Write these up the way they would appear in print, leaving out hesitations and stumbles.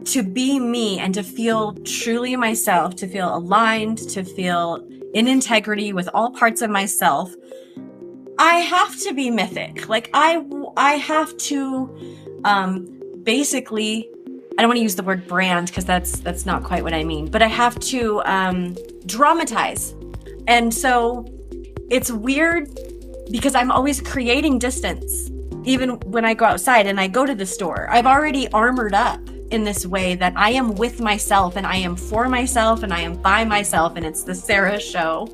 to be me and to feel truly myself, to feel aligned, to feel in integrity with all parts of myself, I have to be mythic. Like I have to basically, I don't want to use the word brand because that's not quite what I mean, but I have to dramatize. And so it's weird because I'm always creating distance. Even when I go outside and I go to the store, I've already armored up in this way that I am with myself and I am for myself and I am by myself, and it's the Sara show.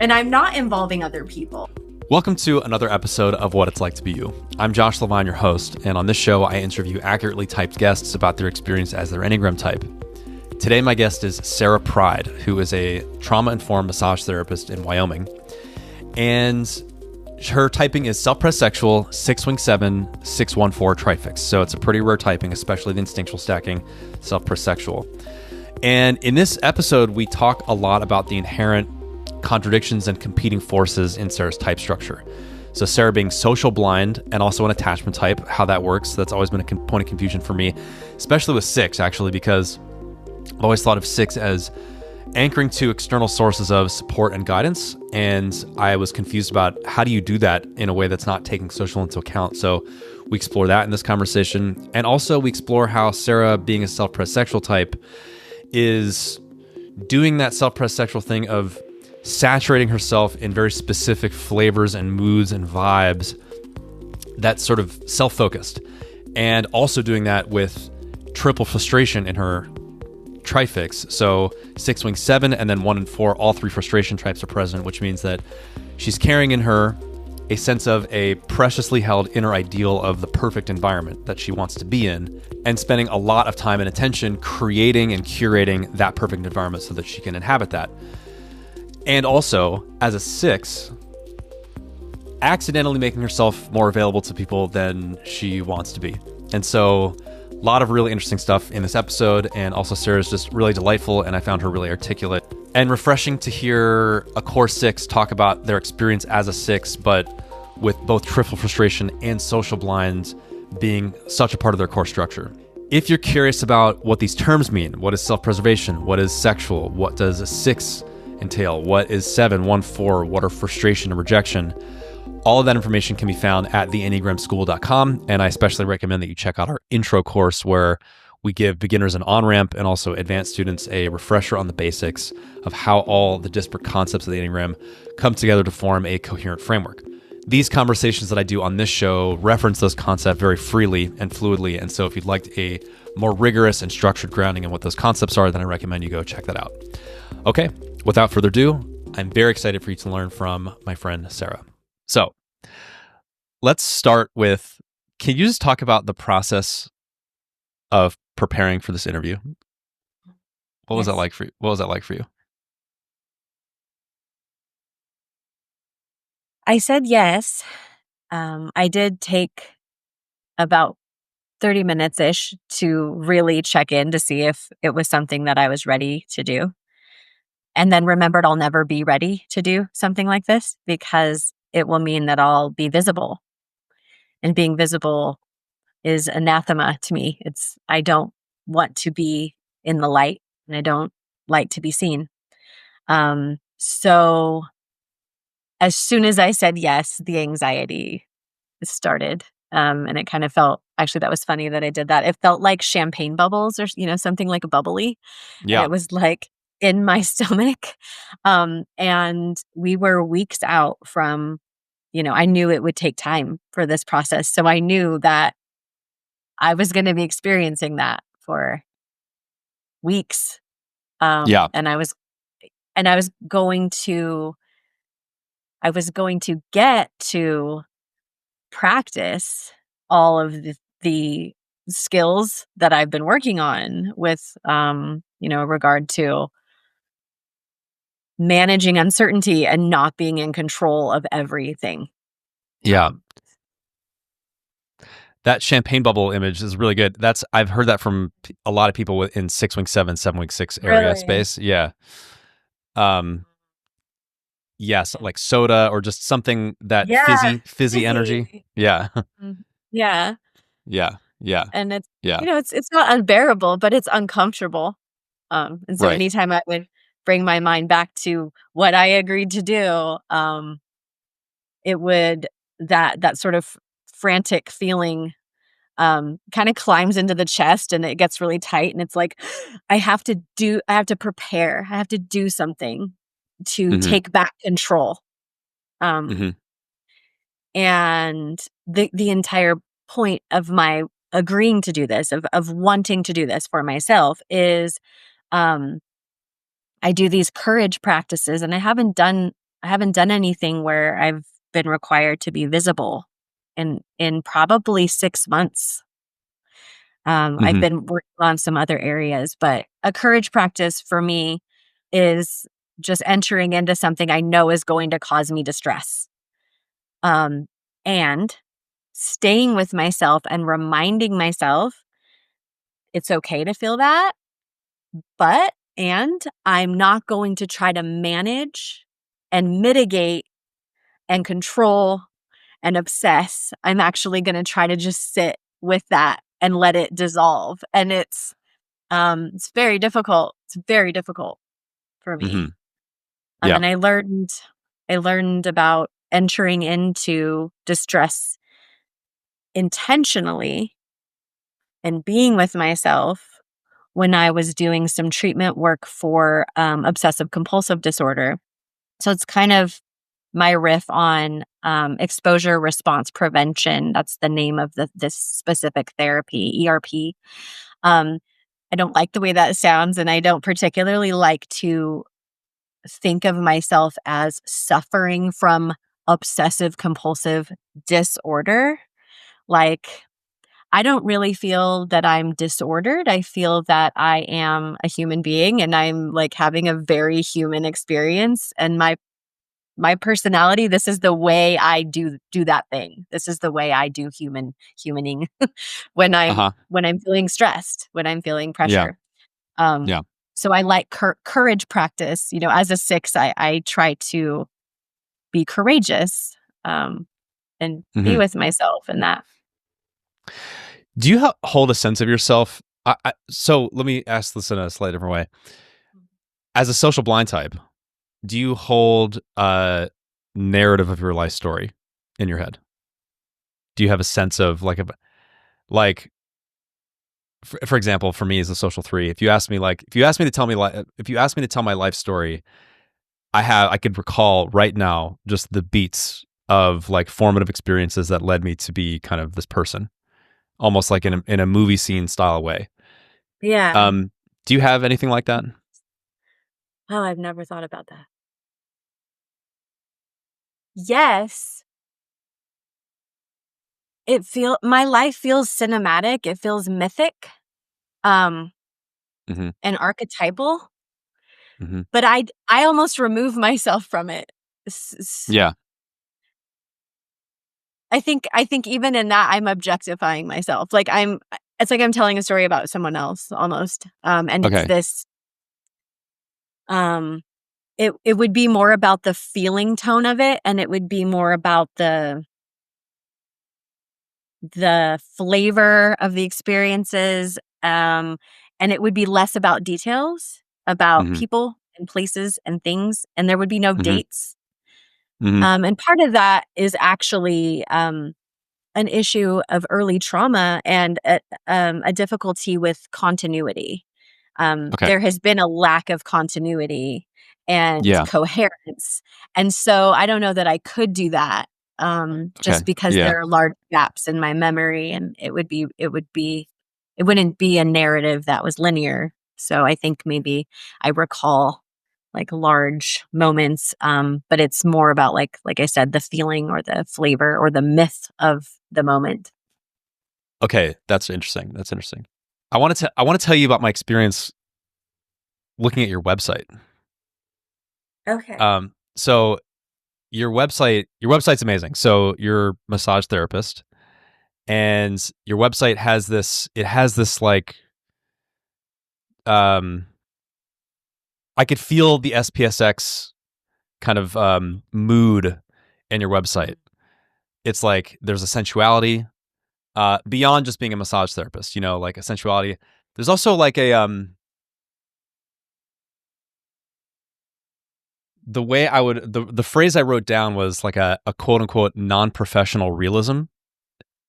And I'm not involving other people. Welcome to another episode of What It's Like to Be You. I'm Josh Levine, your host, and on this show, I interview accurately typed guests about their experience as their Enneagram type. Today, my guest is Sara Pryde, who is a trauma-informed massage therapist in Wyoming. And her typing is self-pressed sexual, 6-wing 7, 6-1-4 trifix. So it's a pretty rare typing, especially the instinctual stacking, self-pressed sexual. And in this episode, we talk a lot about the inherent contradictions and competing forces in Sara's type structure. So Sara being social blind and also an attachment type, how that works. That's always been a point of confusion for me, especially with 6, actually, because I've always thought of 6 as anchoring to external sources of support and guidance. And I was confused about how do you do that in a way that's not taking social into account. So we explore that in this conversation. And also we explore how Sara, being a self-pressed sexual type, is doing that self-pressed sexual thing of saturating herself in very specific flavors and moods and vibes that's sort of self-focused, and also doing that with triple frustration in her trifix. So 6-wing 7 and then 1 and 4, all 3 frustration types are present, which means that she's carrying in her a sense of a preciously held inner ideal of the perfect environment that she wants to be in, and spending a lot of time and attention creating and curating that perfect environment so that she can inhabit that. And also, as a 6, accidentally making herself more available to people than she wants to be. And so, a lot of really interesting stuff in this episode, and also Sara's just really delightful, and I found her really articulate. And refreshing to hear a core 6 talk about their experience as a 6, but with both triple frustration and social blind being such a part of their core structure. If you're curious about what these terms mean, what is self-preservation, what is sexual, what does a 6 entail, what is 7-1-4, what are frustration and rejection, all of that information can be found at theenneagramschool.com. And I especially recommend that you check out our intro course, where we give beginners an on-ramp and also advanced students a refresher on the basics of how all the disparate concepts of the Enneagram come together to form a coherent framework. These conversations that I do on this show reference those concepts very freely and fluidly. And so if you'd like a more rigorous and structured grounding in what those concepts are, then I recommend you go check that out. Okay, without further ado, I'm very excited for you to learn from my friend Sara. So let's start with, can you just talk about the process of preparing for this interview? What was that like for you? What was that like for you? I said yes. I did take about 30 minutes-ish to really check in to see if it was something that I was ready to do. And then remembered I'll never be ready to do something like this, because it will mean that I'll be visible. And being visible is anathema to me. I don't want to be in the light, and I don't like to be seen. So as soon as I said yes, the anxiety started. And it kind of felt, actually, that was funny that I did that. It felt like champagne bubbles, or, something like a bubbly. Yeah. And it was like in my stomach. And we were weeks out from, I knew it would take time for this process. So I knew that I was going to be experiencing that for weeks. Yeah. And I was going to get to practice all of the skills that I've been working on with, regard to managing uncertainty and not being in control of everything. Yeah. That champagne bubble image is really good. I've heard that from a lot of people in 6-wing 7, 7-wing 6 area Really? space. Yeah. Yes, like soda or just something that fizzy energy. Yeah. Yeah. Yeah. Yeah. And it's, Yeah. it's not unbearable, but it's uncomfortable. And so Right. anytime I would bring my mind back to what I agreed to do, it would that sort of frantic feeling kind of climbs into the chest and it gets really tight and it's like I have to prepare. I have to do something to Mm-hmm. take back control. Um Mm-hmm. and the entire point of my agreeing to do this, of wanting to do this for myself is um I do these courage practices and I haven't done anything where I've been required to be visible in probably 6 months. I've Mm-hmm. been working on some other areas, but a courage practice for me is just entering into something I know is going to cause me distress. Um, and staying with myself and reminding myself it's okay to feel that, and I'm not going to try to manage and mitigate and control and obsess. I'm actually going to try to just sit with that and let it dissolve. And it's very difficult. It's very difficult for me. Mm-hmm. Yeah. And I learned about entering into distress intentionally and being with myself when I was doing some treatment work for obsessive compulsive disorder. So it's kind of my riff on exposure response prevention. That's the name of this specific therapy, ERP. Um, I don't like the way that sounds, and I don't particularly like to think of myself as suffering from obsessive compulsive disorder. Like, I don't really feel that I'm disordered. I feel that I am a human being and I'm like having a very human experience. And my personality, this is the way I do that thing. This is the way I do humaning Uh-huh. when I'm feeling stressed, when I'm feeling Yeah. pressure. Um, Yeah. so I like courage practice. As a 6, I try to be courageous, and be Mm-hmm. with myself in that. Do you hold a sense of yourself? So let me ask this in a slightly different way. As a social blind type, do you hold a narrative of your life story in your head? Do you have a sense of like for example, for me as a social 3, if you ask me to tell me if you ask me to tell my life story, I could recall right now just the beats of like formative experiences that led me to be kind of this person, almost like in a movie scene style way. Yeah. Do you have anything like that? Oh, I've never thought about that. Yes. My life feels cinematic. It feels mythic, um, Mm-hmm. and archetypal, Mm-hmm. but I almost remove myself from it. S s Yeah. I think even in that, I'm objectifying myself. Like, it's like I'm telling a story about someone else almost, and it's Okay. this, um it would be more about the feeling tone of it, and it would be more about the flavor of the experiences, and it would be less about details, about Mm-hmm. people and places and things, and there would be no Mm-hmm. dates. Mm-hmm. And part of that is actually, an issue of early trauma and a difficulty with continuity. Okay. There has been a lack of continuity and Yeah. coherence. And so I don't know that I could do that, Okay. just because Yeah. there are large gaps in my memory and it wouldn't be a narrative that was linear. So I think maybe I recall like large moments, but it's more about like I said, the feeling or the flavor or the myth of the moment. Okay. That's interesting. That's interesting. I want to tell you about my experience looking at your website. Okay. So your website's amazing. So you're a massage therapist, and your website has this like um I could feel the SPSX kind of mood in your website. It's like there's a sensuality, beyond just being a massage therapist, like a sensuality. There's also like the way I would, the phrase I wrote down was like a quote unquote non-professional realism.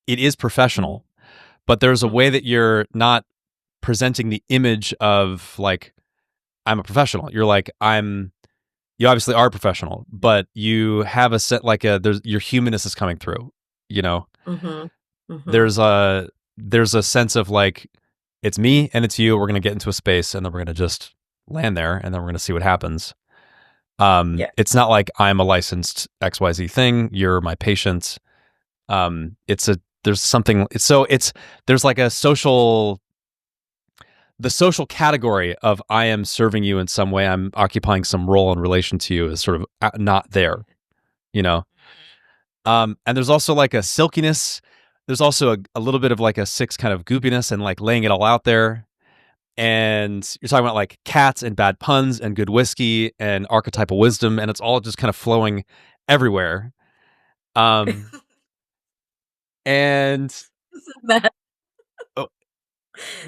It is professional, but there's a way that you're not presenting the image of like, I'm a professional. You're like, you obviously are a professional, but you have a set, like your humanness is coming through, Mm-hmm. Mm-hmm. there's a sense of like, it's me and it's you. We're going to get into a space and then we're going to just land there and then we're going to see what happens. Yeah. It's not like I'm a licensed XYZ thing. You're my patient. There's something, there's like the social category of I am serving you in some way. I'm occupying some role in relation to you is sort of not there, you know? And there's also like a silkiness. There's also a little bit of like a six kind of goopiness and like laying it all out there. And you're talking about like cats and bad puns and good whiskey and archetypal wisdom. And it's all just kind of flowing everywhere. And oh,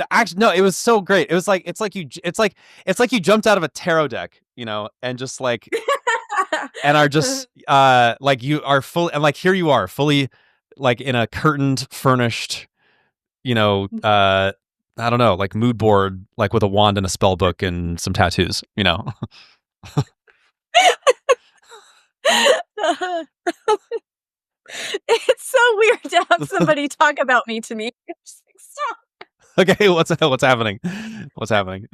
actually, no, it was so great. It was like, it's like you jumped out of a tarot deck, and just like, and are just like you are full, and like here you are fully like in a curtained furnished I don't know, like mood board, like with a wand and a spell book and some tattoos. It's so weird to have somebody talk about me to me. Just like, stop. Okay, what's happening? What's happening?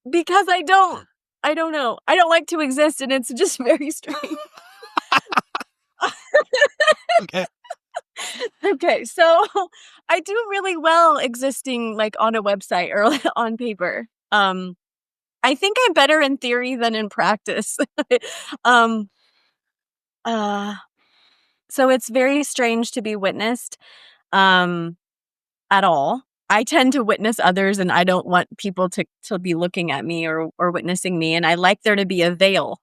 Because I don't know. I don't like to exist, and it's just very strange. Okay. Okay, so I do really well existing like on a website or on paper. I think I'm better in theory than in practice. um so it's very strange to be witnessed at all. I tend to witness others and I don't want people to be looking at me or witnessing me, and I like there to be a veil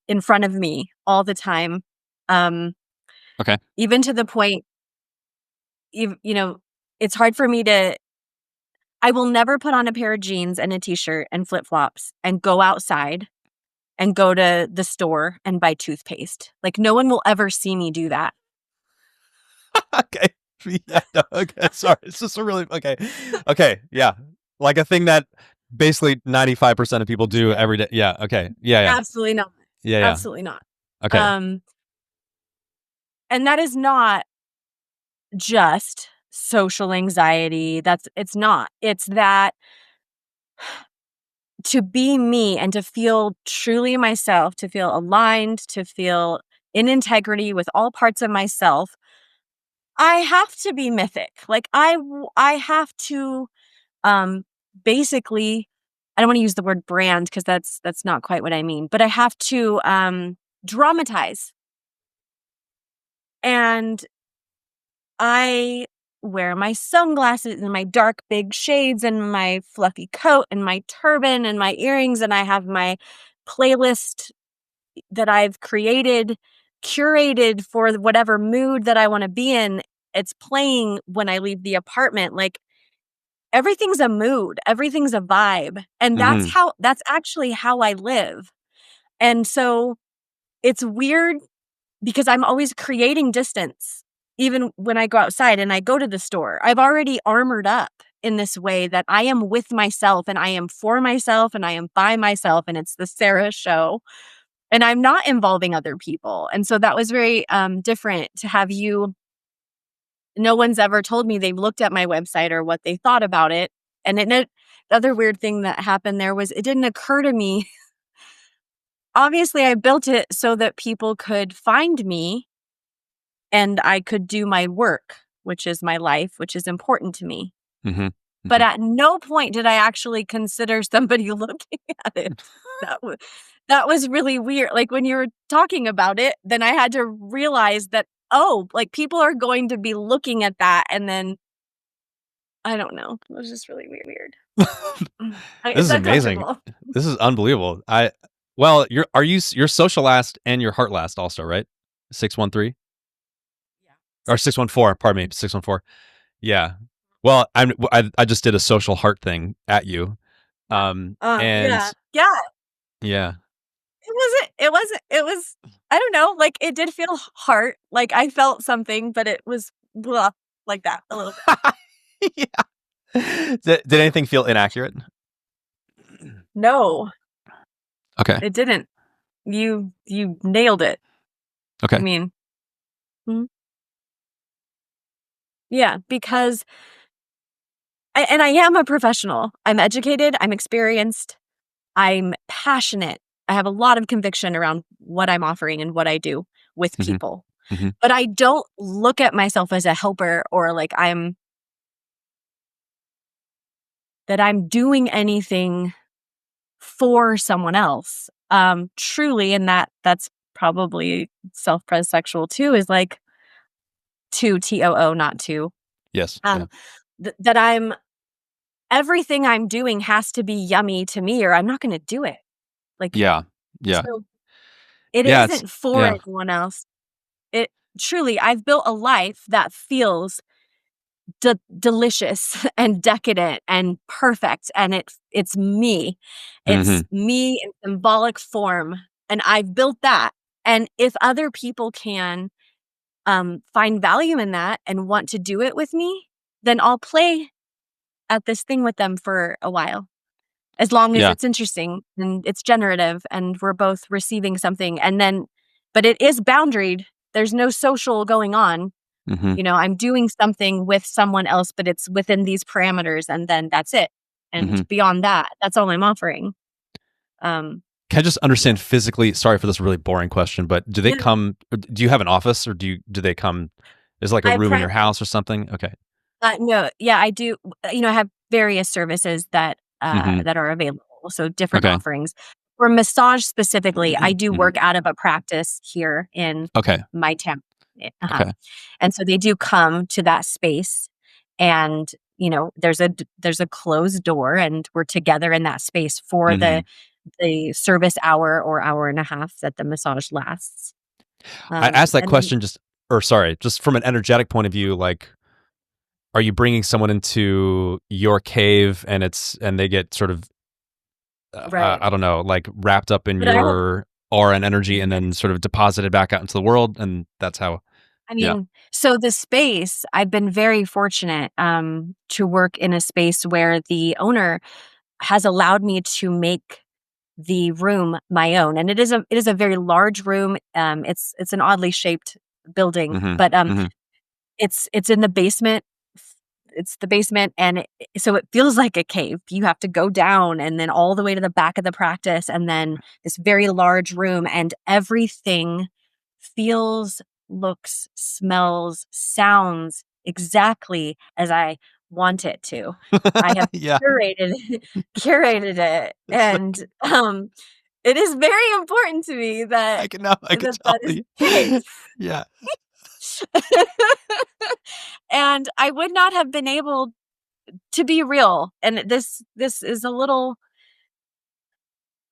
in front of me all the time. Okay. Even to the point it's hard for me to I will never put on a pair of jeans and a t-shirt and flip-flops and go outside and go to the store and buy toothpaste. Like, no one will ever see me do that. Okay. Yeah. No, okay. Sorry. It's just a really okay. Okay. Yeah. Like a thing that basically 95% of people do every day. Yeah. Okay. Yeah. Yeah. Absolutely not. Yeah. Yeah. Absolutely not. Okay. And that is not just social anxiety. It's not. It's that to be me and to feel truly myself, to feel aligned, to feel in integrity with all parts of myself, I have to be mythic. Like I have to basically, I don't want to use the word brand because that's not quite what I mean, but I have to dramatize. And I wear my sunglasses and my dark big shades and my fluffy coat and my turban and my earrings, and I have my playlist that I've curated for whatever mood that I want to be in. It's playing when I leave the apartment. Like, everything's a mood, everything's a vibe. And that's actually how I live. And so it's weird because I'm always creating distance. Even when I go outside and I go to the store, I've already armored up in this way that I am with myself and I am for myself and I am by myself, and it's the Sara show. And I'm not involving other people. And so that was very different to have you. No one's ever told me they've looked at my website or what they thought about it. And the other weird thing that happened there was it didn't occur to me. Obviously, I built it so that people could find me and I could do my work, which is my life, which is important to me. Mm-hmm. But at no point did I actually consider somebody looking at it. That was really weird. Like, when you were talking about it, then I had to realize that, like, people are going to be looking at that, and then I don't know. It was just really weird. This is amazing. This is unbelievable. You're social last and your heart last also, right? 613. or 614, pardon me, 614. Yeah. Well, I just did a social heart thing at you. And Yeah. Yeah. yeah. It was, I don't know, like, it did feel heart, like, I felt something, but it was blah, like that a little bit. Yeah. Did anything feel inaccurate? No, Okay. it didn't. You nailed it. I Okay. mean, mhm. Yeah, because and I am a professional. I'm educated, I'm experienced, I'm passionate. I have a lot of conviction around what I'm offering and what I do with Mm-hmm. people. Mm-hmm. But I don't look at myself as a helper or like I'm doing anything for someone else. Truly, and that's probably self-pres sexual too, is like TOO, not to. Yes. Yeah. Um, that everything I'm doing has to be yummy to me or I'm not gonna do it. Like, Yeah. Yeah. so it Yeah. It's isn't for yeah. anyone else. It truly, I've built a life that feels delicious and decadent and perfect, and it's me. Mm-hmm. It's me in symbolic form, and I've built that. And if other people can find value in that and want to do it with me, then I'll play at this thing with them for a while. As long as Yeah. it's interesting and it's generative and we're both receiving something and then but it is boundaried. There's no social going on. Mm-hmm. You know, I'm doing something with someone else, but it's within these parameters and then that's it. Mm-hmm. And beyond that, that's all I'm offering. Um Can I just understand physically? Sorry for this really boring question, but do they yeah, come? Do you have an office, or do they come? Is it like a I room in your practice house or something? Okay. no, yeah, I do you know, I have various services Mm-hmm. that are available, so different Okay. offerings. For massage specifically, I do Mm-hmm. work out of a practice here in Okay. my town. Uh-huh. Okay. And so they do come to that space and, you know, there's a closed door and we're together in that space for Mm-hmm. the service hour or hour and a half that the massage lasts. I asked that And then question or sorry, just from an energetic point of view. Like, are you bringing someone into your cave and they get sort of right. I don't know, like wrapped up in But I have your aura and energy, and then sort of deposited back out into the world, and that's how. I Yeah. mean, so the space, I've been very fortunate to work in a space where the owner has allowed me to make the room my own, and it is a very large room. It's an oddly shaped building, Mm-hmm. but Mm-hmm. it's in the basement. It's the basement, and so it feels like a cave. You have to go down and then all the way to the back of the practice, and then this very large room, and everything feels, looks, smells, sounds exactly as I want it to. I have Yeah. curated curated it, It's and, like, it is very important to me I can now I can tell that is you. the case. Yeah. And I would not have been able to be real, and this is a little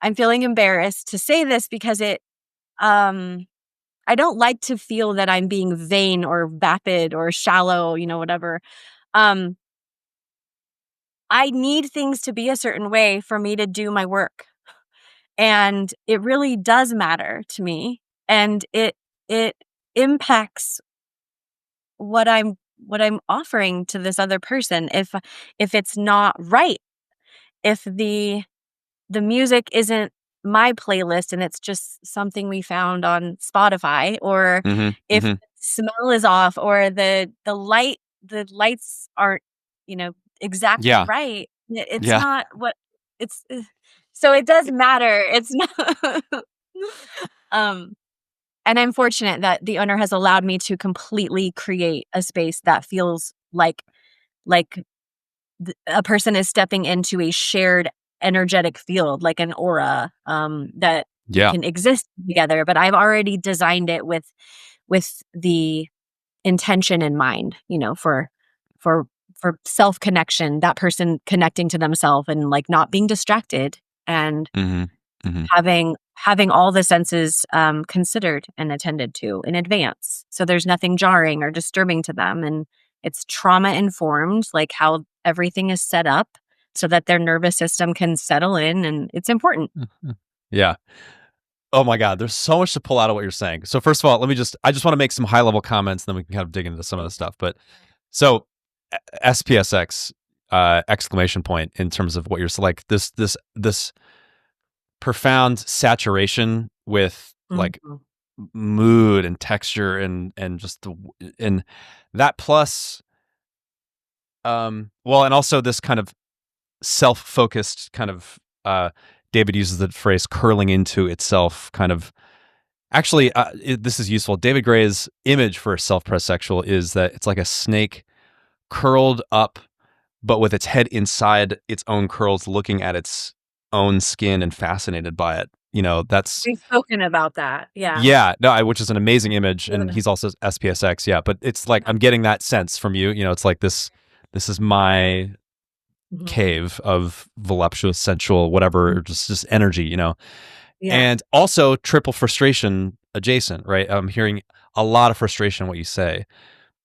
I'm feeling embarrassed to say this because um I don't like to feel that I'm being vain or vapid or shallow, you know, whatever. Um, I need things to be a certain way for me to do my work. And it really does matter to me. And it impacts what I'm offering to this other person if it's not right. If the music isn't my playlist and it's just something we found on Spotify, or Mhm, if mhm. the smell is off or the lights aren't, you know, exactly Yeah, right. It's yeah. not what it's so it does matter. It's not um and I'm fortunate that the owner has allowed me to completely create a space that feels like a person is stepping into a shared energetic field, like an aura, that we Yeah. can exist together, but I've already designed it with the intention in mind, you know, for for self-connection, that person connecting to themselves and, like, not being distracted, and Mhm. Mhm. having all the senses considered and attended to in advance, so there's nothing jarring or disturbing to them, and it's trauma informed, like how everything is set up so that their nervous system can settle in, and it's important. Mhm. Yeah. Oh my God, there's so much to pull out of what you're saying. So first of all, I just want to make some high level comments, and then we can kind of dig into some of the stuff. But so SPSX exclamation point in terms of what you're like this profound saturation with like Mhm. mood and texture and just and that plus well, and also this kind of self-focused kind of David uses the phrase curling into itself kind of. Actually, this is useful. David Gray's image for self-pressed sexual is that it's like a snake curled up, but with its head inside its own curls, looking at its own skin and fascinated by it. You know, that's We've spoken about that. Yeah. yeah, no, which is an amazing image, and Good. he's also SPSX. Yeah, but it's like I'm getting that sense from you. You know, it's like this. This is my Mhm. cave of voluptuous, sensual, whatever, just energy. You know, Yeah. and also triple frustration adjacent, right? I'm hearing a lot of frustration in what you say.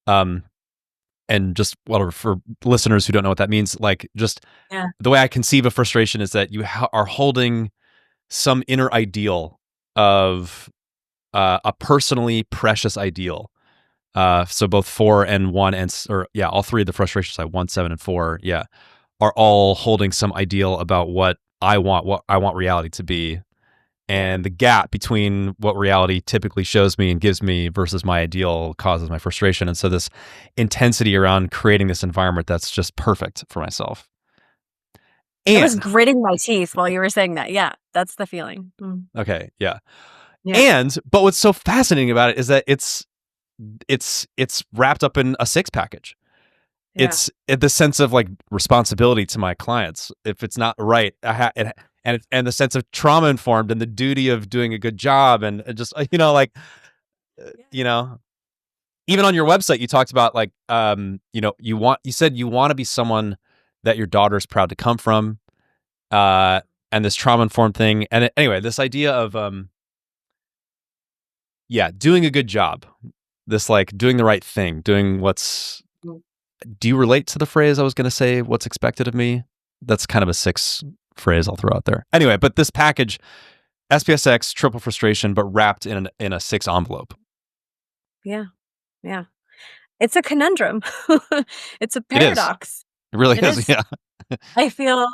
Um, and just whatever for listeners who don't know what that means, like just Yeah. the way I conceive of frustration is that you are holding some inner ideal of a personally precious ideal. So both 4 and 1 or yeah, all three of the frustrations, like 1, 7, and 4, yeah, are all holding some ideal about what I want reality to be, Yeah. and the gap between what reality typically shows me and gives me versus my ideal causes my frustration. And so this intensity around creating this environment that's just perfect for myself. I was And gritting my teeth while you were saying that. Yeah, that's the feeling. Mm. okay, yeah. Yeah. And but what's so fascinating about it is that it's wrapped up in a six package. Yeah. It's the sense of like responsibility to my clients. If it's not right, and the sense of trauma informed and the duty of doing a good job and just like Yeah. you know even on your website you talked about like you said you want to be someone that your daughter's proud to come from, uh and this trauma informed thing, and anyway, this idea of yeah, doing a good job, this like doing the right thing, doing what's Mm. do you relate to the phrase I was going to say, what's expected of me? That's kind of a six phrase I'll throw out there. Anyway, but this package, SPSX, triple frustration, but wrapped in a six envelope. Yeah. Yeah. It's a conundrum. It's a It is. paradox. It really It is. is. Yeah. I feel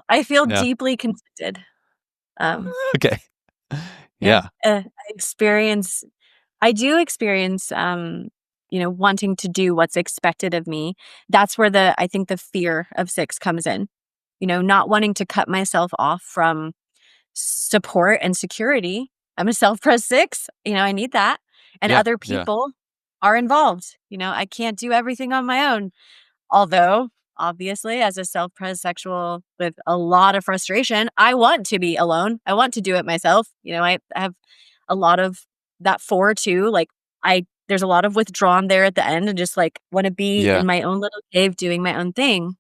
Yeah. deeply conflicted. Um, Okay. yeah. Yeah. I do experience, wanting to do what's expected of me. That's where I think the fear of 6 comes in. Not wanting to cut myself off from support and security. I'm a self-pres 6, I need that, and Yeah. other Yeah. people are involved. I can't do everything on my own. Although, obviously, as a self-pres sexual with a lot of frustration, I want to be alone. I want to do it myself. I have a lot of that 4 too. Like, there's a lot of withdrawn there at the end and just like want to be Yeah. in my own little cave doing my own thing.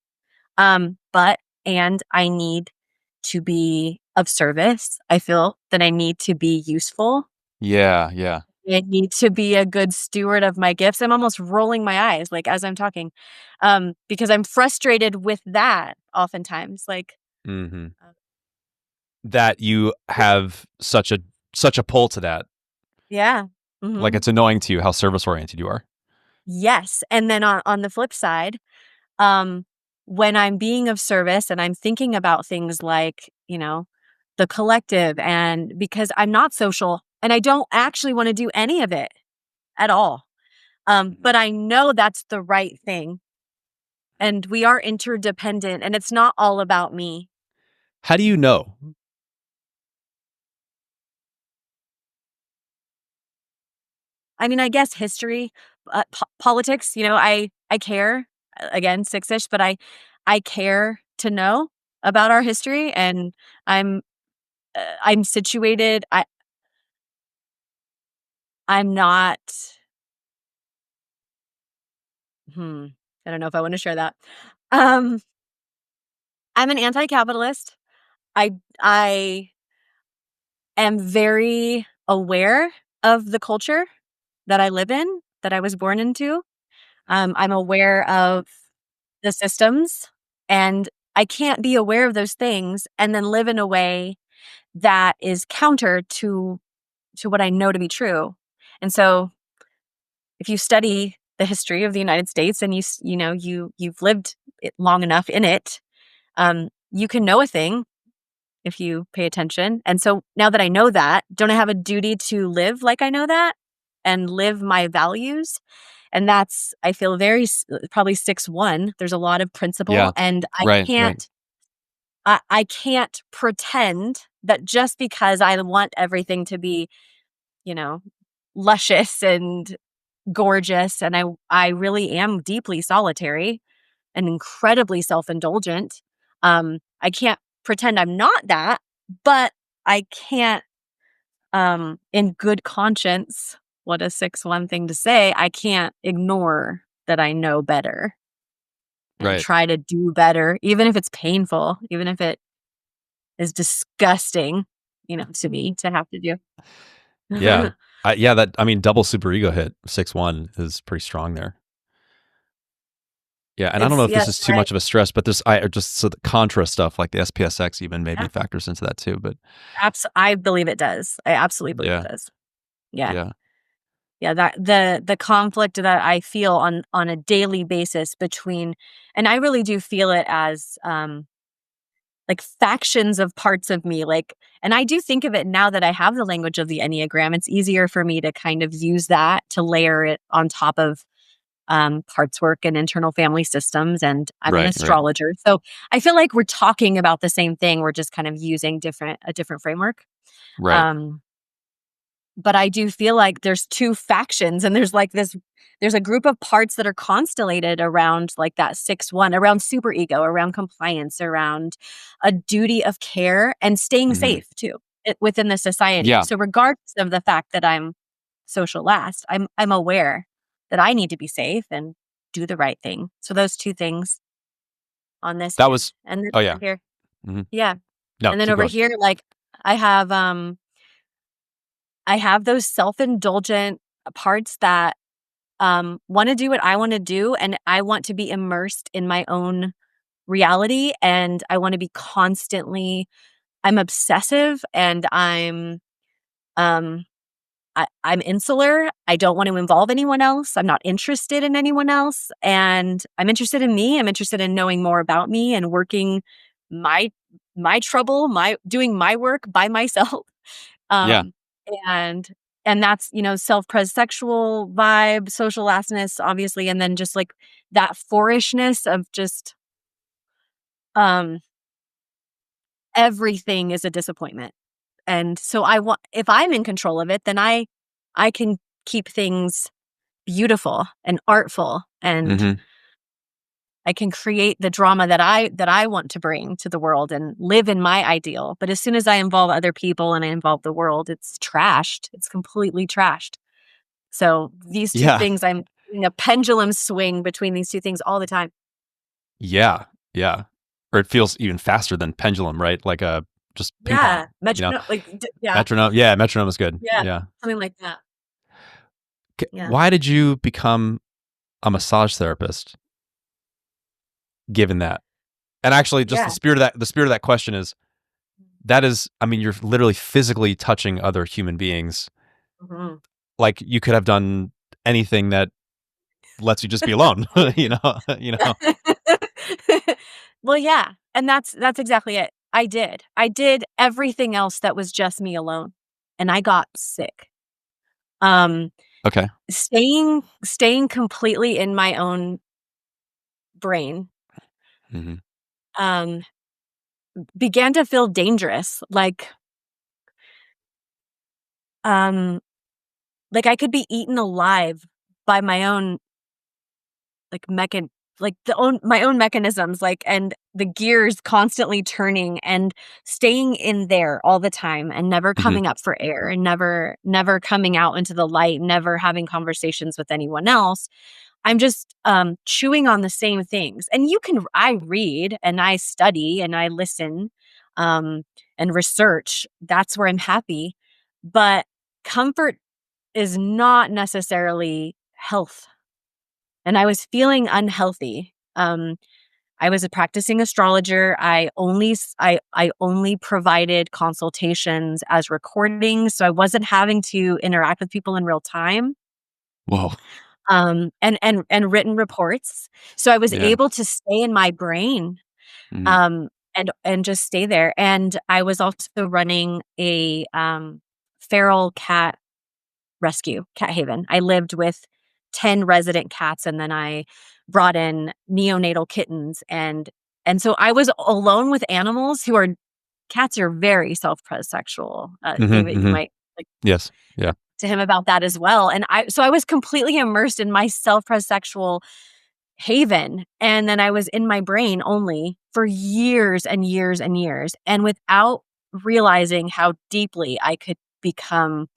But and I need to be of service. I feel that I need to be useful. Yeah. Yeah. I need to be a good steward of my gifts. I'm almost rolling my eyes, like, as I'm talking, because I'm frustrated with that oftentimes, like, Hmm. uh, That you have such a pull to that. yeah, Like mhm, it's annoying to you how service oriented you are. yes, and then on the flip side, um, when I'm being of service and I'm thinking about things like, the collective, and because I'm not social and I don't actually wanna do any of it at all, Mhm. but I know that's the right thing, and we are interdependent, and it's not all about me. How do you know? I mean, I guess history, politics, I care, again, 6-ish, but I care to know about our history, and I'm I'm situated. I'm not hmm, I don't know if I wanna share that. Um, I'm an anti-capitalist. I am very aware of the culture that I live in, that I was born into. I'm aware of the systems, and I can't be aware of those things and then live in a way that is counter to what I know to be true. And so if you study the history of the United States and you've lived it long enough in it, you can know a thing if you pay attention. And so now that I know that, don't I have a duty to live like I know that and live my values? And that's, I feel probably 6-1. There's a lot of principle, Yeah. and Right. Right. I can't pretend that just because I want everything to be, you know, luscious and gorgeous, and I really am deeply solitary and incredibly self-indulgent. I can't pretend I'm not that, but I can't, in good conscience, what a 6-1 thing to say, I can't ignore that I know better and Right. try to do better, even if it's painful, even if it is disgusting, to me to have to do. Yeah. Double super ego hit 6-1 is pretty strong there. Yeah, and I don't know if this Yes, is too right. much of a stress, but I just so the contra stuff like the SPSX even maybe Yeah. factors into that too. But I believe it does. I absolutely believe it yeah, does. Yeah. yeah, Yeah, that the conflict that I feel on a daily basis between, and I really do feel it as like factions of parts of me, like, and I do think of it now that I have the language of the Enneagram. It's easier for me to kind of use that to layer it on top of parts work and internal family systems, and I'm an right, right, astrologer. So I feel like we're talking about the same thing. We're just kind of using a different framework. right. Um, but I do feel like there's two factions, and there's a group of parts that are constellated around like that 6-1, around super ego, around compliance, around a duty of care and staying Hmm. safe too within the society. Yeah, So regardless of the fact that I'm social last, I'm aware that I need to be safe and do the right thing. So those two things on this that end. was. And then Oh over yeah. here. Hmm. Yeah. No, And then keep over going. here, like I have um I have those self-indulgent parts that want to do what I want to do, and I want to be immersed in my own reality, and I want to be constantly, I'm obsessive, and um I'm insular. I don't want to involve anyone else. I'm not interested in anyone else, and I'm interested in me. I'm interested in knowing more about me and working my trouble, my doing my work by myself. Yeah, Um, and that's, self-pres sexual vibe, social lastness, obviously, and then just like that fourishness of just um everything is a disappointment. And so I want, if I'm in control of it, then I can keep things beautiful and artful, and hmm, I can create the drama that I want to bring to the world and live in my ideal. But as soon as I involve other people and I involve the world, it's trashed. It's completely trashed. So these two yeah, things, I'm in a pendulum swing between these two things all the time. yeah, yeah. Or it feels even faster than pendulum, right? Like a just ping pong. Yeah, You know, metronome, yeah, metronome. Yeah, metronome is good. yeah, Yeah. something like that. Yeah, Why did you become a massage therapist? Given that, and actually, just yeah, the spirit of that question is that is, I mean, you're literally physically touching other human beings. mhm. Like you could have done anything that lets you just be alone. you know, you know. Well, yeah, and that's exactly it. I did everything else that was just me alone, and I got sick. Um, Okay. staying completely in my own brain, Hmm. um, began to feel dangerous. Um, like I could be eaten alive by my own like mechan like the own my own mechanisms, like, and the gears constantly turning and staying in there all the time and never Hmm. coming up for air and never coming out into the light, never having conversations with anyone else. I'm just chewing on the same things. And I read and I study and I listen. Um and research, that's where I'm happy. But comfort is not necessarily health. And I was feeling unhealthy. I was a practicing astrologer. I only provided consultations as recordings, so I wasn't having to interact with people in real time. Whoa. And written reports. So I was Yeah. able to stay in my brain, Mhm. and just stay there. And I was also running a feral cat rescue, cat haven. I lived with 10 resident cats, and then I brought in neonatal kittens, and so I was alone with animals who are cats are very self-sexual. Mhm, David, you mhm. might like Yes. Yeah. talk to him about that as well. And I was completely immersed in my self-sexual haven, and then I was in my brain only for years and years and years, and without realizing how deeply I could become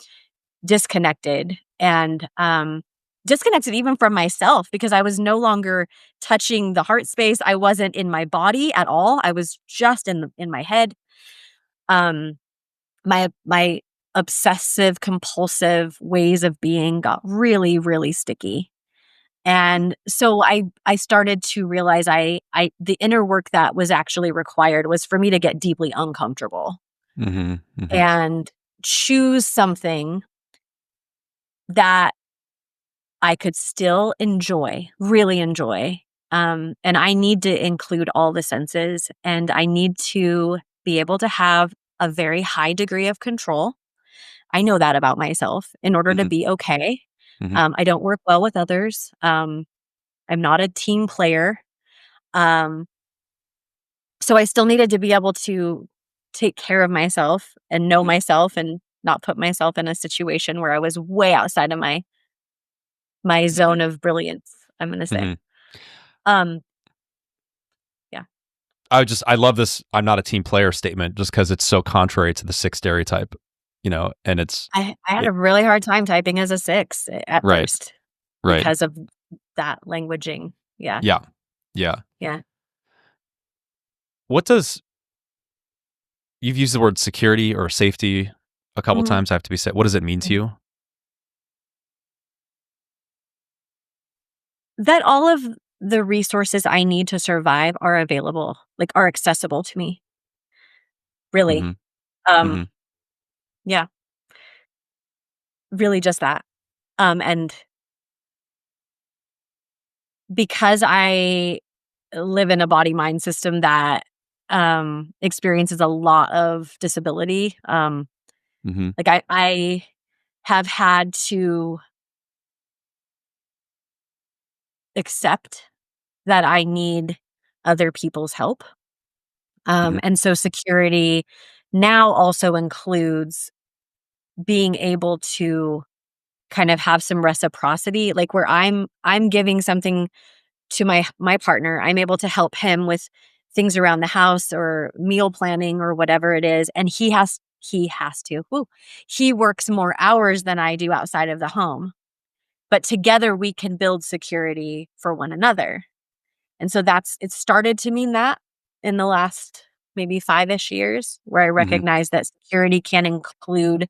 disconnected and disconnected even from myself, because I was no longer touching the heart space. I wasn't in my body at all. I was just in my head. Um my obsessive compulsive ways of being got really, really sticky. And so I started to realize I the inner work that was actually required was for me to get deeply uncomfortable Mhm, mhm, and choose something that I could still enjoy, really enjoy. And I need to include all the senses, and I need to be able to have a very high degree of control. I know that about myself in order to mhm, be okay. mhm, I don't work well with others. I'm not a team player. Um, so I still needed to be able to take care of myself and know mhm, myself and not put myself in a situation where I was way outside of my mhm, zone of brilliance, I'm gonna say. mhm. Um, yeah. I love this "I'm not a team player" statement just because it's so contrary to the 6 stereotype, and it's I had it a really hard time typing as a 6 at right, first right. because of that languaging. Yeah, Yeah, yeah. yeah. What does you've used the word security or safety a couple Mhm, times, I have to be said. What does it mean to mhm. you? That all of the resources I need to survive are available, like, are accessible to me, really. Mhm, Um, mhm, yeah, really just that. And because I live in a body mind system that experiences a lot of disability, mhm, like I have had to accept that I need other people's help. mhm, And so security now also includes being able to kind of have some reciprocity, like where I'm giving something to my partner, I'm able to help him with things around the house or meal planning or whatever it is, and he works more hours than I do outside of the home, but together we can build security for one another. And so it started to mean that in the last maybe 5-ish years, where I mhm. recognize that security can include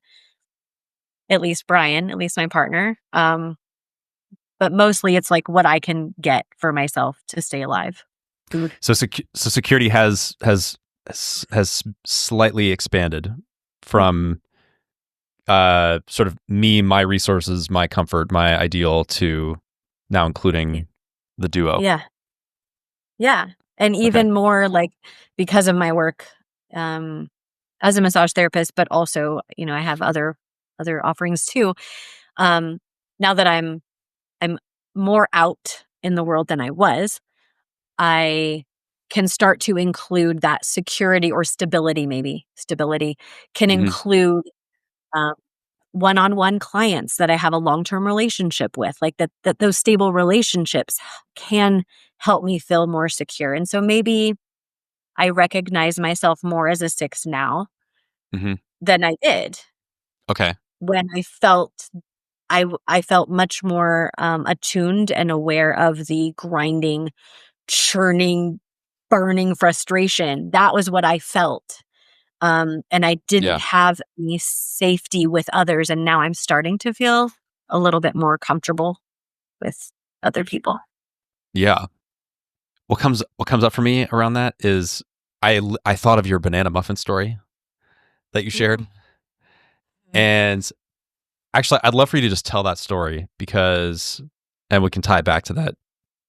at least Brian, at least my partner. But mostly it's like what I can get for myself to stay alive. Food. So security has slightly expanded Mhm. from, sort of me, my resources, my comfort, my ideal to now Yeah. including the duo. Yeah. Yeah. And Okay. even more like because of my work um as a massage therapist, but also, I have other offerings too. Um Now that I'm more out in the world than I was, I can start to include that security or stability, maybe. Stability can Mhm, include um, one-on-one clients that I have a long-term relationship with, like that those stable relationships can help me feel more secure. And so maybe I recognize myself more as a 6 now mhm. than I did Okay. when I felt much more attuned and aware of the grinding, churning, burning frustration. That was what I felt. And I didn't Yeah. have any safety with others. And now I'm starting to feel a little bit more comfortable with other people. Yeah. What comes up for me around that is I thought of your banana muffin story that you shared. And actually, I'd love for you to just tell that story and we can tie it back to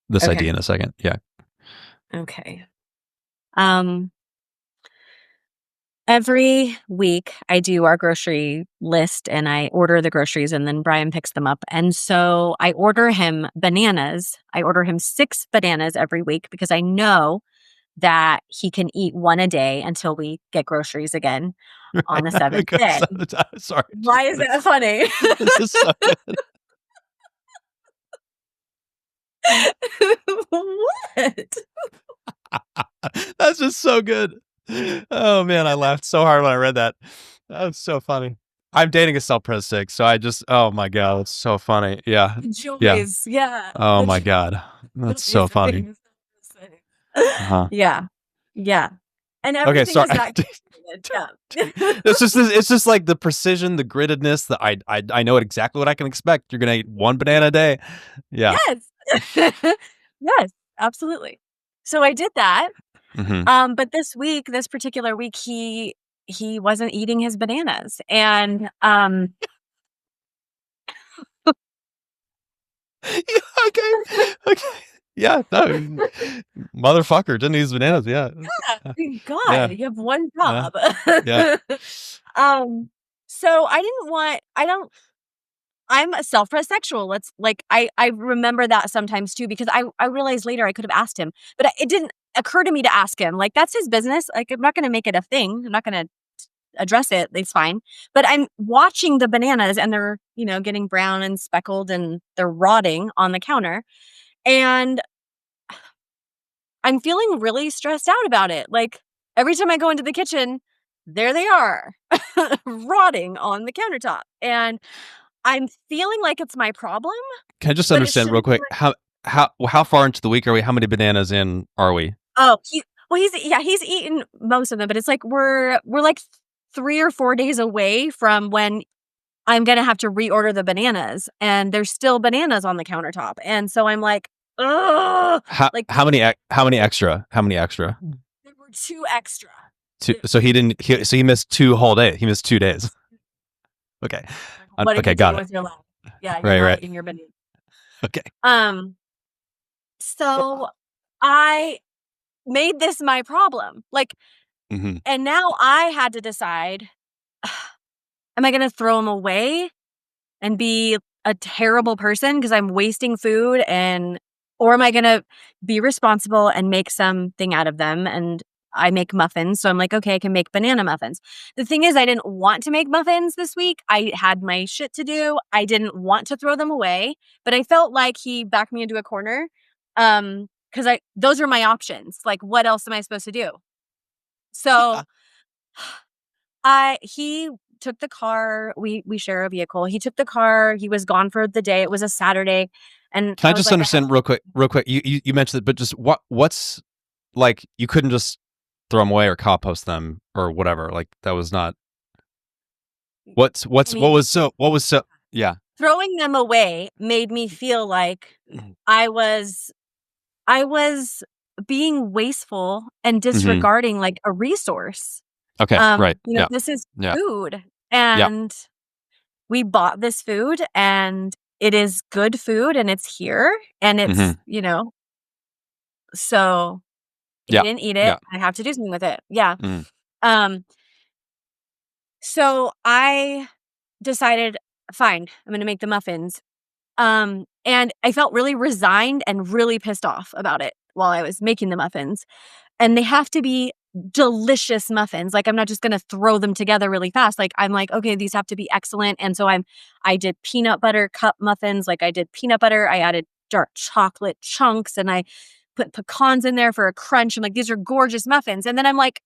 this Okay. idea in a second. Yeah. Okay. Every week I do our grocery list and I order the groceries and then Brian picks them up. And so I order him bananas. I order him 6 bananas every week because I know that he can eat one a day until we get groceries again on the 7th day. Sorry. Why is that funny? This is so good. What? That's just so good. Oh man, I laughed so hard when I read that. That was so funny. I'm dating a self-pres 6, so oh my god, it's so funny. Yeah. Joys. Yeah. Oh my god. That's so funny. Uh-huh. Yeah. Yeah. And Okay, everything sorry. is that. Yeah. It's just like the precision, the grittedness, that I know exactly what I can expect. You're gonna eat one banana a day. Yeah. Yes. Yes, absolutely. So I did that. But this particular week, he wasn't eating his bananas. And Yeah, okay. Yeah, no, motherfucker didn't eat his bananas. Yeah. thank Yeah. God, you have one Yeah. job. Yeah. So I'm a self-sexual. I remember that sometimes too, because I realized later I could have asked him, but it didn't occur to me to ask him. Like, that's his business. Like, I'm not going to make it a thing. I'm not going to address it. It's fine. But I'm watching the bananas and they're, getting brown and speckled and they're rotting on the counter. And I'm feeling really stressed out about it. Like, every time I go into the kitchen, there they are, rotting on the countertop. And I'm feeling like it's my problem. Can I just But it understand real shouldn't be quick how far into the week are we? How many bananas in are we? Oh, he's eaten most of them, but it's like we're like 3 or 4 days away from when I'm gonna have to reorder the bananas, and there's still bananas on the countertop, and so I'm like, ugh! Like, How many extra? How many extra? there were 2 extra. So he missed 2 whole days. He missed 2 days. Okay. What are Okay, you got doing it. with your life? Yeah, Right, you're not right. eating your banana. Okay. So I made this my problem, like, and now I had to decide, am I gonna throw them away and be a terrible person because I'm wasting food, or am I gonna be responsible and make something out of them? And I make muffins, so I'm like, okay, I can make banana muffins. The thing is, I didn't want to make muffins this week. I had my shit to do. I didn't want to throw them away, but I felt like he backed me into a corner. Because those are my options. Like, what else am I supposed to do? So he took the car. We share a vehicle. He took the car. He was gone for the day. It was a Saturday. And Can I just understand real quick? You mentioned it, but just what's like, you couldn't just throw them away or compost them or whatever. Like, that was not what was so yeah. Throwing them away made me feel like I was being wasteful and disregarding like a resource. Okay, right. Yeah. This is Yeah. food, and we bought this food, and it is good food, and it's here, and it's, so he didn't eat it. Yeah. I have to do something with it. Yeah. So I decided, fine, I'm going to make the muffins. And I felt really resigned and really pissed off about it while I was making the muffins. And they have to be delicious muffins. Like, I'm not just going to throw them together really fast. Like, I'm like, okay, these have to be excellent. And so I did peanut butter cup muffins. Like, I did peanut butter. I added dark chocolate chunks and I put pecans in there for a crunch. I'm like, these are gorgeous muffins. And then I'm like,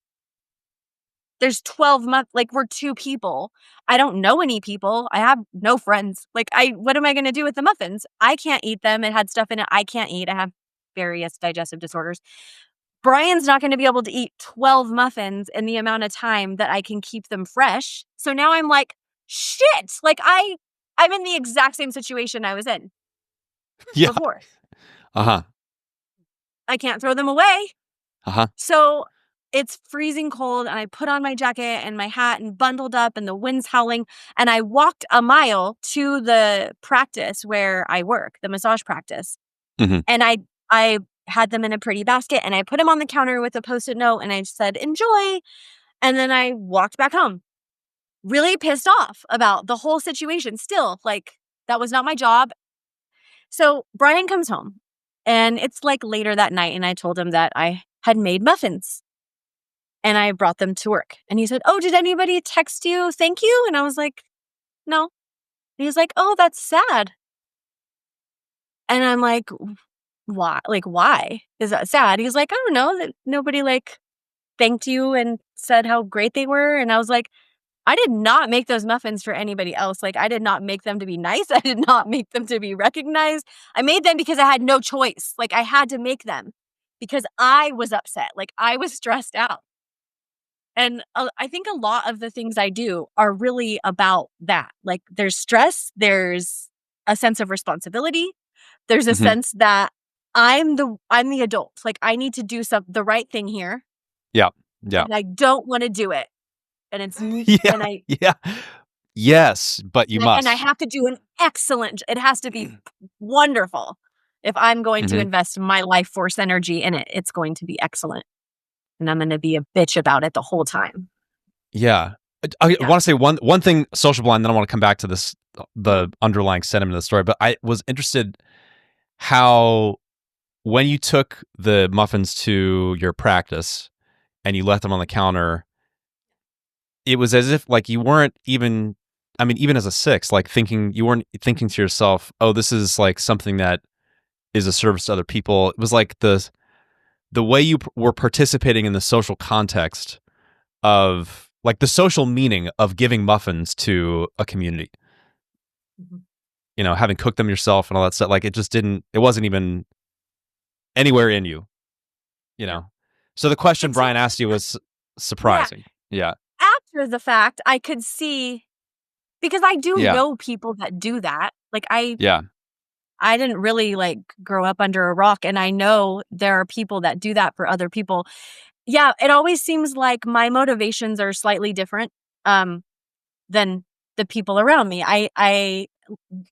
there's 12 like, we're 2 people. I don't know any people. I have no friends. Like, what am I going to do with the muffins? I can't eat them. It had stuff in it I can't eat. I have various digestive disorders. Brian's not going to be able to eat 12 muffins in the amount of time that I can keep them fresh. So now I'm like, shit, like I'm in the exact same situation I was in before. Uh-huh. I can't throw them away. Uh-huh. So it's freezing cold, and I put on my jacket and my hat and bundled up, and the wind's howling, and I walked a mile to the practice where I work, the massage practice. Mm-hmm. And I had them in a pretty basket, and I put them on the counter with a Post-it note, and I said, enjoy. And then I walked back home, really pissed off about the whole situation. Still, like, that was not my job. So Brian comes home, and it's like later that night, and I told him that I had made muffins, and I brought them to work. And he said, oh, did anybody text you thank you? And I was like, no. And he was like, oh, that's sad. And I'm like, why? Like, why is that sad? He's like, I don't know, that nobody like thanked you and said how great they were. And I was like, I did not make those muffins for anybody else. Like, I did not make them to be nice. I did not make them to be recognized. I made them because I had no choice. Like, I had to make them because I was upset. Like, I was stressed out. And I think a lot of the things I do are really about that. Like, there's stress, there's a sense of responsibility, there's a sense that I'm the adult. Like, I need to do the right thing here. Yeah. Yeah. And I don't want to do it. And it's Yes, but you must. And I have to do an excellent. It has to be wonderful. If I'm going to invest my life force energy in it, it's going to be excellent. And I'm going to be a bitch about it the whole time. Yeah. I want to say one thing, social blind, then I want to come back to this, the underlying sentiment of the story. But I was interested how, when you took the muffins to your practice and you left them on the counter, it was as if like you weren't even, I mean, even as a 6, like you weren't thinking to yourself, oh, this is like something that is a service to other people. It was like the way you were participating in the social context of like the social meaning of giving muffins to a community. You know, having cooked them yourself and all that stuff. Like, it wasn't even anywhere in you, you know? So the question Brian asked you was surprising. Yeah. After the fact, I could see, because I do know people that do that. Like, I didn't really like grow up under a rock, and I know there are people that do that for other people. Yeah, it always seems like my motivations are slightly different than the people around me.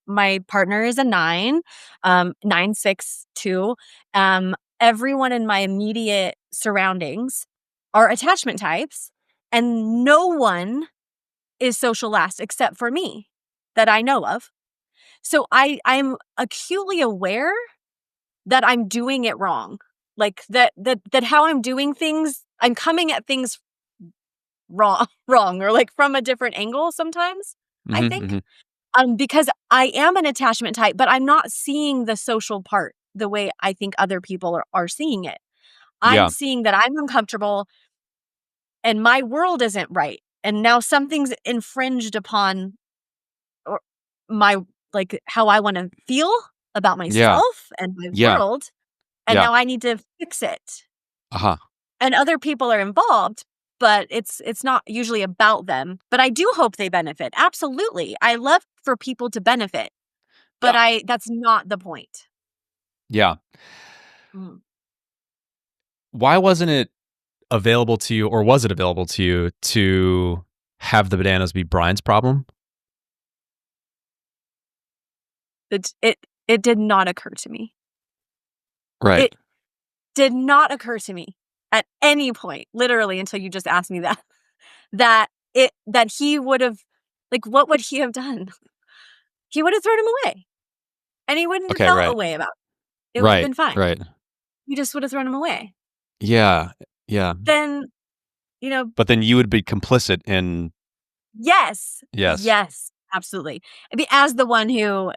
My partner is a 9, 9-6-2. Everyone in my immediate surroundings are attachment types, and no one is social last except for me that I know of. So I'm acutely aware that I'm doing it wrong. Like that how I'm doing things, I'm coming at things wrong or like from a different angle sometimes, I think. Because I am an attachment type, but I'm not seeing the social part the way I think other people are seeing it. I'm seeing that I'm uncomfortable and my world isn't right. And now something's infringed upon or my, like, how I want to feel about myself and my world. And now I need to fix it. And other people are involved, but it's not usually about them. But I do hope they benefit. Absolutely. I love for people to benefit. But that's not the point. Yeah. Why wasn't it available to you, or was it available to you, to have the bananas be Brian's problem? It did not occur to me. Right. It did not occur to me at any point, literally, until you just asked me that he would have, like, what would he have done? He would have thrown him away. And he wouldn't have felt a way about it. It would have been fine. Right. He just would have thrown him away. Yeah. Yeah. Then, you know. But then you would be complicit in. Yes. Absolutely. I mean, as the one who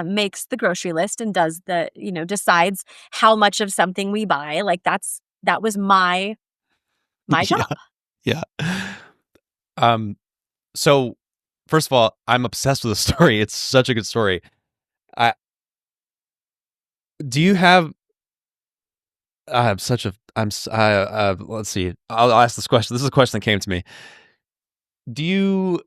makes the grocery list and does decides how much of something we buy. Like, that was my job. Yeah. So first of all, I'm obsessed with the story. It's such a good story. I have such a let's see. I'll ask this question. This is a question that came to me. Do you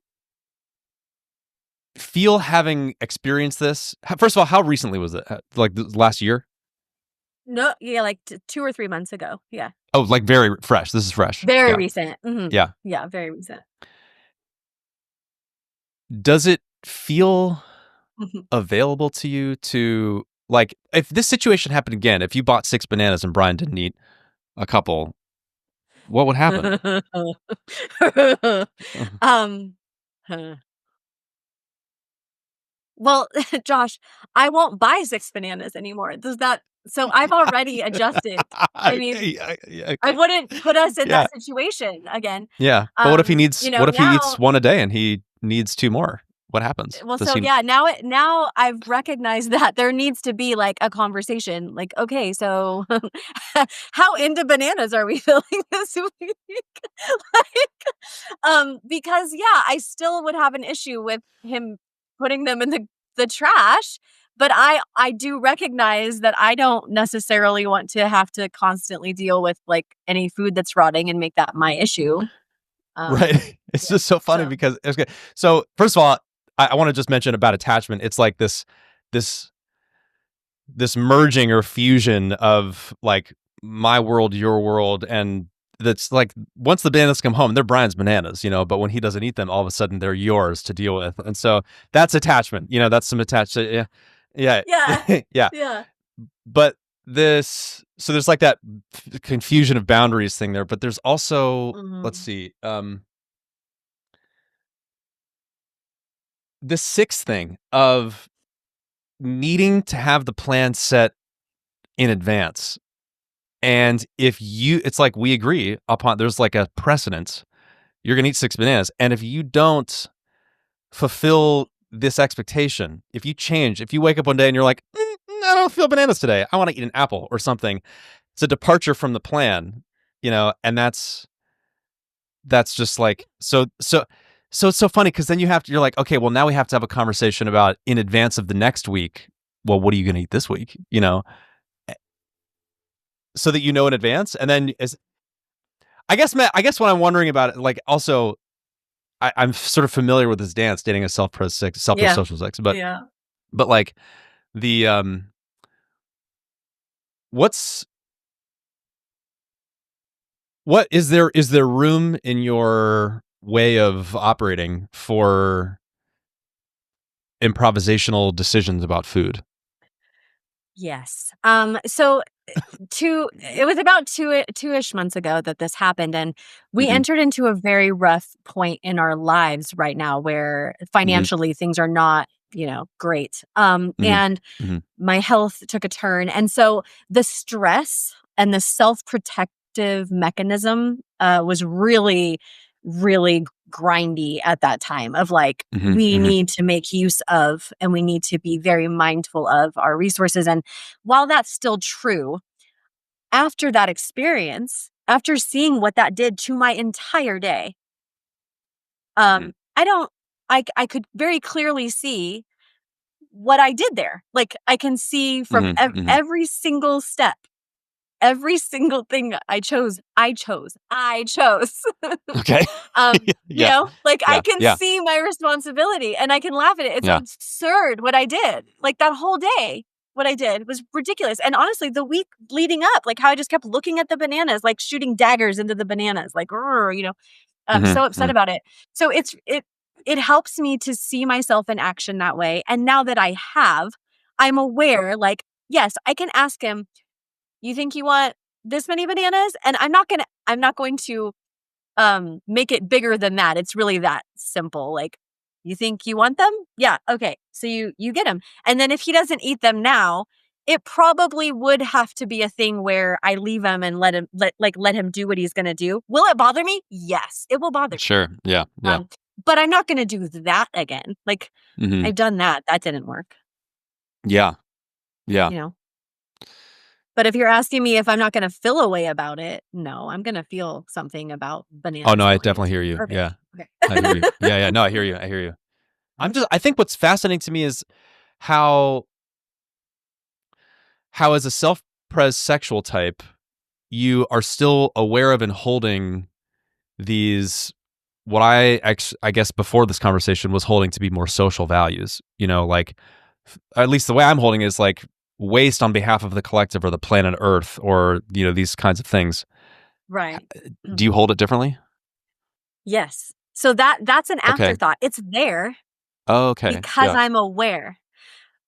feel, having experienced this? First of all, how recently was it? Like last year? No, yeah, like 2 or 3 months ago. Yeah. Oh, like very fresh. This is fresh. Very Yeah. recent. Yeah. Yeah, very recent. Does it feel available to you to, like, if this situation happened again, if you bought 6 bananas and Brian didn't eat a couple, what would happen? um huh. Well, Josh, I won't buy 6 bananas anymore. Does that so I've already adjusted. I mean, I Okay. wouldn't put us in Yeah. that situation again. Yeah. But what if he needs, what if he eats Now one a day and he needs 2 more? What happens? well, Does so he? yeah, now I've recognized that there needs to be like a conversation. Like, okay, so how into bananas are we feeling this week? Because yeah, I still would have an issue with him putting them in the trash, but I do recognize that I don't necessarily want to have to constantly deal with like any food that's rotting and make that my issue. Right. It's Yeah. just so funny So, because it's good. So first of all, I want to just mention about attachment. It's like this this merging or fusion of like my world, your world, and that's like, once the bananas come home, they're Brian's bananas, but when he doesn't eat them, all of a sudden they're yours to deal with. And so that's attachment. That's some attached. Yeah. Yeah. yeah. Yeah. Yeah. But so there's like that confusion of boundaries thing there, but there's also, let's Mhm. see, the sixth thing of needing to have the plan set in advance. And it's like, we agree upon, there's like a precedent. You're going to eat 6 bananas. And if you don't fulfill this expectation, if you wake up one day and you're like, I don't feel bananas today, I want to eat an apple or something. It's a departure from the plan, and that's just like, so it's so funny because then you're like, okay, well, now we have to have a conversation about, in advance of the next week, well, what are you going to eat this week? So that in advance. And then I guess, Matt, what I'm wondering about it, like, also, I'm sort of familiar with this dance, dating a self-pres Yeah. social sex, but Yeah. like the what's what is there room in your way of operating for improvisational decisions about food? Yes. So it was about two-ish months ago that this happened, and we Mm-hmm. entered into a very rough point in our lives right now where Mm-hmm. financially things are not, great. Mm-hmm. And Mm-hmm. my health took a turn. And so the stress and the self-protective mechanism was really, really grindy at that time of like, we Mm-hmm. need to make use of and we need to be very mindful of our resources. And while that's still true, after that experience, after seeing what that did to my entire day, Mm-hmm. I don't, I could very clearly see what I did there. Like I can see from Mm-hmm. Mm-hmm. every single step, every single thing I chose. Okay. Yeah. Like I Yeah. can Yeah. see my responsibility and I can laugh at it. It's Yeah. absurd what I did. Like that whole day, what I did was ridiculous. And honestly, the week leading up, like how I just kept looking at the bananas, like shooting daggers into the bananas, like, I'm Mm-hmm. so upset Mm-hmm. about it. So it helps me to see myself in action that way. And now that I have, I'm aware, like, yes, I can ask him, you think you want this many bananas? And I'm not going to make it bigger than that. It's really that simple. Like, you think you want them? Yeah, okay. So you get them. And then if he doesn't eat them now, it probably would have to be a thing where I leave him and let him do what he's going to do. Will it bother me? Yes, it will bother me. Sure. Yeah. Yeah. But I'm not going to do that again. Like Mm-hmm. I've done that. That didn't work, Yeah. Yeah. you know. But if you're asking me if I'm not going to feel a way about it, no, I'm going to feel something about Oh no, bananas I going definitely into hear it. you. Perfect. Yeah. I hear Okay. you. Yeah. Yeah. No, I hear you. I hear you. I think what's fascinating to me is how as a self-pres sexual type, you are still aware of and holding these, what I guess before this conversation was holding to be more social values, like at least the way I'm holding it is like waste on behalf of the collective or the planet Earth, or, these kinds of things. Right. Do you hold it differently? Yes. So that's an Okay. afterthought. It's there Oh, okay. because Yeah. I'm aware.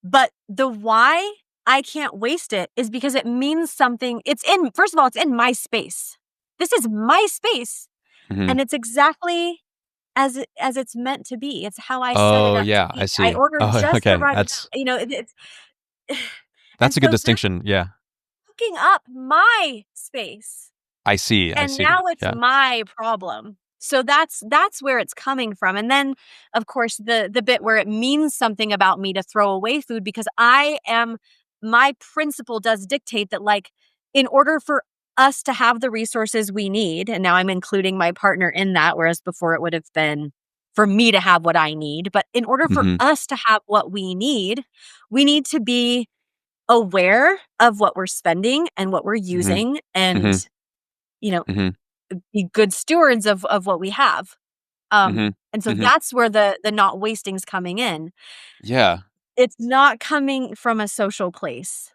But the why I can't waste it is because it means something. First of all, it's in my space. This is my space. Mm-hmm. And it's exactly as it's meant to be. It's how I set it Oh, up to yeah. I be. I see. ordered Oh, just the okay. right That's amount. It's and that's a good so they're distinction. Yeah. hooking up my space. I see. I And see. now it's Yeah. my problem. So that's where it's coming from. And then of course the bit where it means something about me to throw away food, because my principle does dictate that, like, in order for us to have the resources we need, and now I'm including my partner in that, whereas before it would have been for me to have what I need, but in order for Mm-hmm. us to have what we need to be aware of what we're spending and what we're Mm-hmm. using, and Mm-hmm. you know Mm-hmm. be good stewards of what we have. Mm-hmm. And so Mm-hmm. that's where the not wasting's coming in. Yeah. It's not coming from a social place,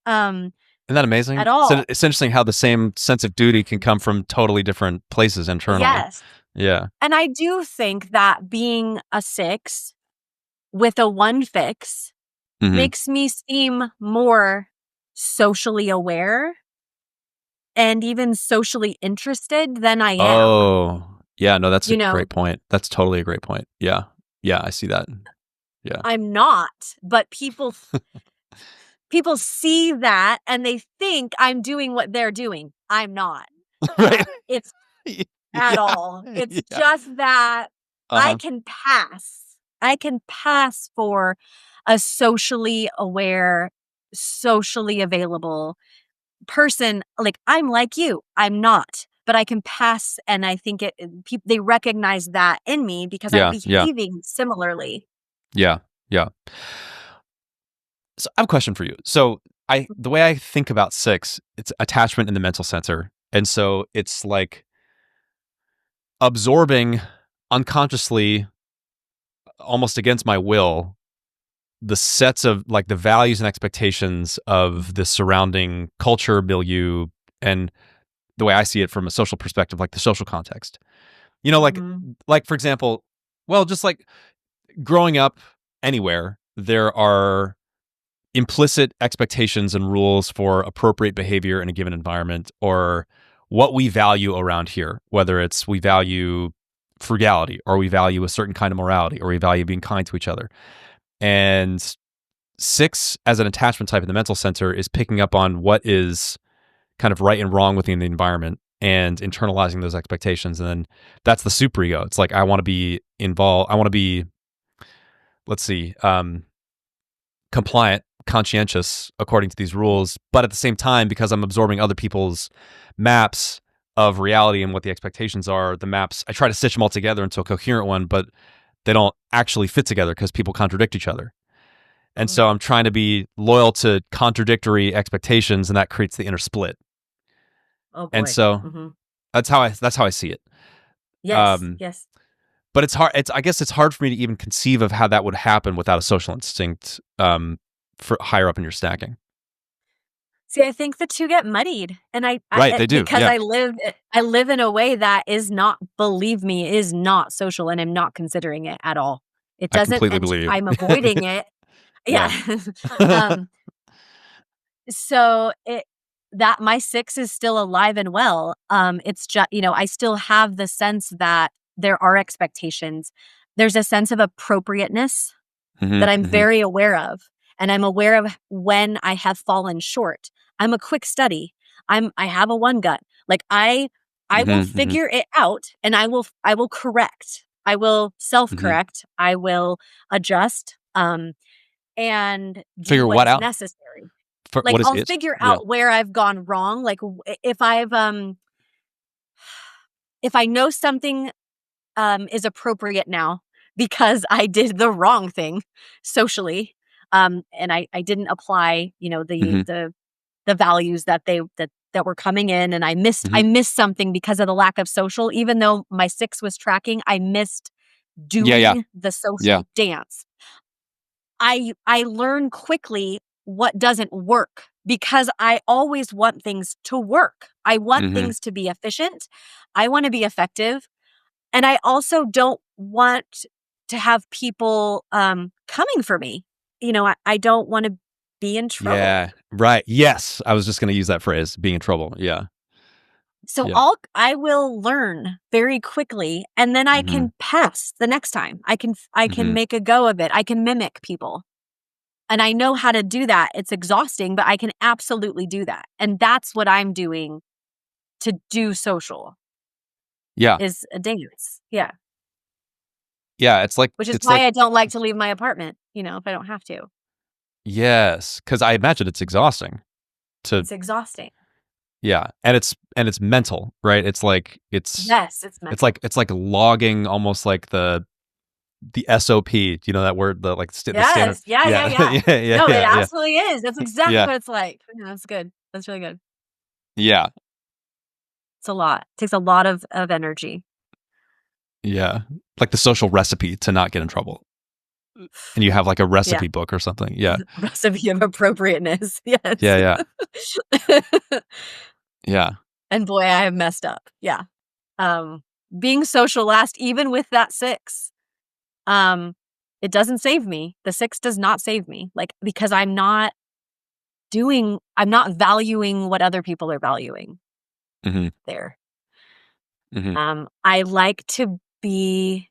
um, Isn't that amazing? at So all. it's interesting how the same sense of duty can come from totally different places internally. Yes. Yeah. And I do think that being a 6 with a 1 fix Mm-hmm. makes me seem more socially aware and even socially interested than I am. Oh, yeah. No, that's a You know, great point. That's totally a great point. Yeah. Yeah. I see that. Yeah. I'm not, but people see that and they think I'm doing what they're doing. I'm not. Right. It's at Yeah. all. It's Yeah. just that I Uh-huh. can pass. I can pass for a socially aware, socially available person. Like, I'm like you. I'm not. But I can pass, and I think they recognize that in me because I'm Yeah. Yeah. behaving similarly. Yeah. Yeah. So I have a question for you. So the way I think about 6, it's attachment in the mental center. And so it's like absorbing unconsciously, almost against my will, the sets of like the values and expectations of the surrounding culture, milieu, and the way I see it from a social perspective, like the social context. Like Mhm. for example, well, just like growing up anywhere, there are implicit expectations and rules for appropriate behavior in a given environment, or what we value around here, whether it's we value frugality, or we value a certain kind of morality, or we value being kind to each other. And 6 as an attachment type in the mental center is picking up on what is kind of right and wrong within the environment and internalizing those expectations. And then that's the superego. It's like, I want to be involved. I want to be, let's see, compliant, conscientious according to these rules. But at the same time, because I'm absorbing other people's maps of reality and what the expectations are, the maps, I try to stitch them all together into a coherent one, but they don't actually fit together because people contradict each other. And so Mhm. I'm trying to be loyal to contradictory expectations, and that creates the inner split. Oh And boy. so Mhm. that's how I see it. Yes. Um, Yes. but it's hard. I guess it's hard for me to even conceive of how that would happen without a social instinct, for higher up in your stacking. See, I think the 2 get muddied, and Right? They do. because Yeah, I live in a way that is not, believe me, is not social, and I'm not considering it at all. It I doesn't, completely and believe I'm you. avoiding it. Yeah. Yeah. Um, so that my 6 is still alive and well. It's just, I still have the sense that there are expectations. There's a sense of appropriateness Hmm. that I'm Hmm. very aware of, and I'm aware of when I have fallen short. I'm a quick study. I have a 1 gut. Like, I will Hmm. Hmm. figure it out, and I will correct. I will Hmm. self-correct. I will adjust, and do Figure what what is out? necessary. For Like, what is I'll it? figure Yeah. out where I've gone wrong. Like, if I know something is appropriate now because I did the wrong thing socially, and I didn't apply, Hmm. the values that that were coming in, and I missed something because of the lack of social. Even though my 6 was tracking, I missed doing the social dance. I learn quickly what doesn't work because I always want things to work. I want things to be efficient. I want to be effective. And I also don't want to have people coming for me. I don't want to be in trouble. Yeah, right. Yes. I was just going to use that phrase, being in trouble. Yeah. So I will learn very quickly, and then I can pass the next time. I can make a go of it. I can mimic people. And I know how to do that. It's exhausting, but I can absolutely do that. And that's what I'm doing to do social. Yeah. Is a dance. Yeah. Yeah. It's like, which is why I don't like to leave my apartment, if I don't have to. Yes. Cause I imagine it's exhausting. It's exhausting. Yeah. And it's mental, right? It's like, yes, it's mental. It's like logging almost like the SOP, that word, the standard. Yeah. No, it absolutely is. That's exactly what it's like. That's good. That's really good. Yeah. It's a lot. It takes a lot of energy. Yeah. Like the social recipe to not get in trouble. And you have like a recipe book or something. Yeah. Recipe of appropriateness. Yes. Yeah. Yeah. And boy, I have messed up. Yeah. Being social last, even with that 6, it doesn't save me. The 6 does not save me. Because I'm not valuing what other people are valuing there. I like to be,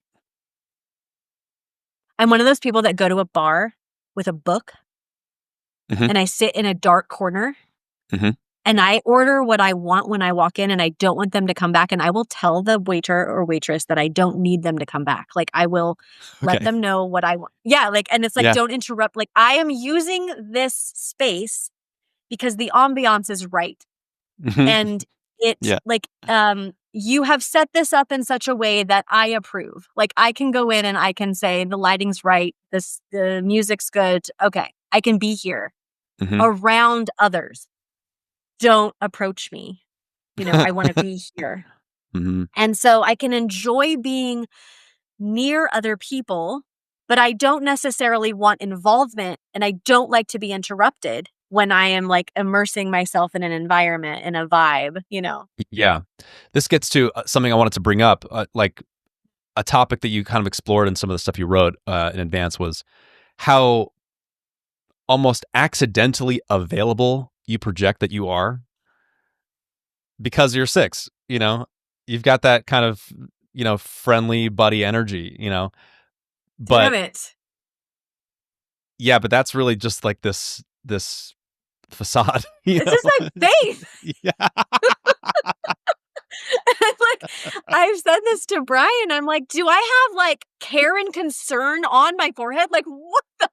I'm one of those people that go to a bar with a book and I sit in a dark corner and I order what I want when I walk in, and I don't want them to come back. And I will tell the waiter or waitress that I don't need them to come back. I will let them know what I want. Yeah. And it's don't interrupt. I am using this space because the ambiance is right. And you have set this up in such a way that I approve. I can go in and I can say the lighting's right. The music's good. Okay. I can be here around others. Don't approach me. I want to be here. And so I can enjoy being near other people, but I don't necessarily want involvement, and I don't like to be interrupted when I am immersing myself in an environment, in a vibe, Yeah. This gets to something I wanted to bring up, a topic that you kind of explored in some of the stuff you wrote in advance was how almost accidentally available you project that you are because you're 6, you've got that kind of, friendly buddy energy, but damn it. Yeah, but that's really just this facade. It's just faith. Yeah. I've said this to Brian. I'm like, do I have care and concern on my forehead? What the?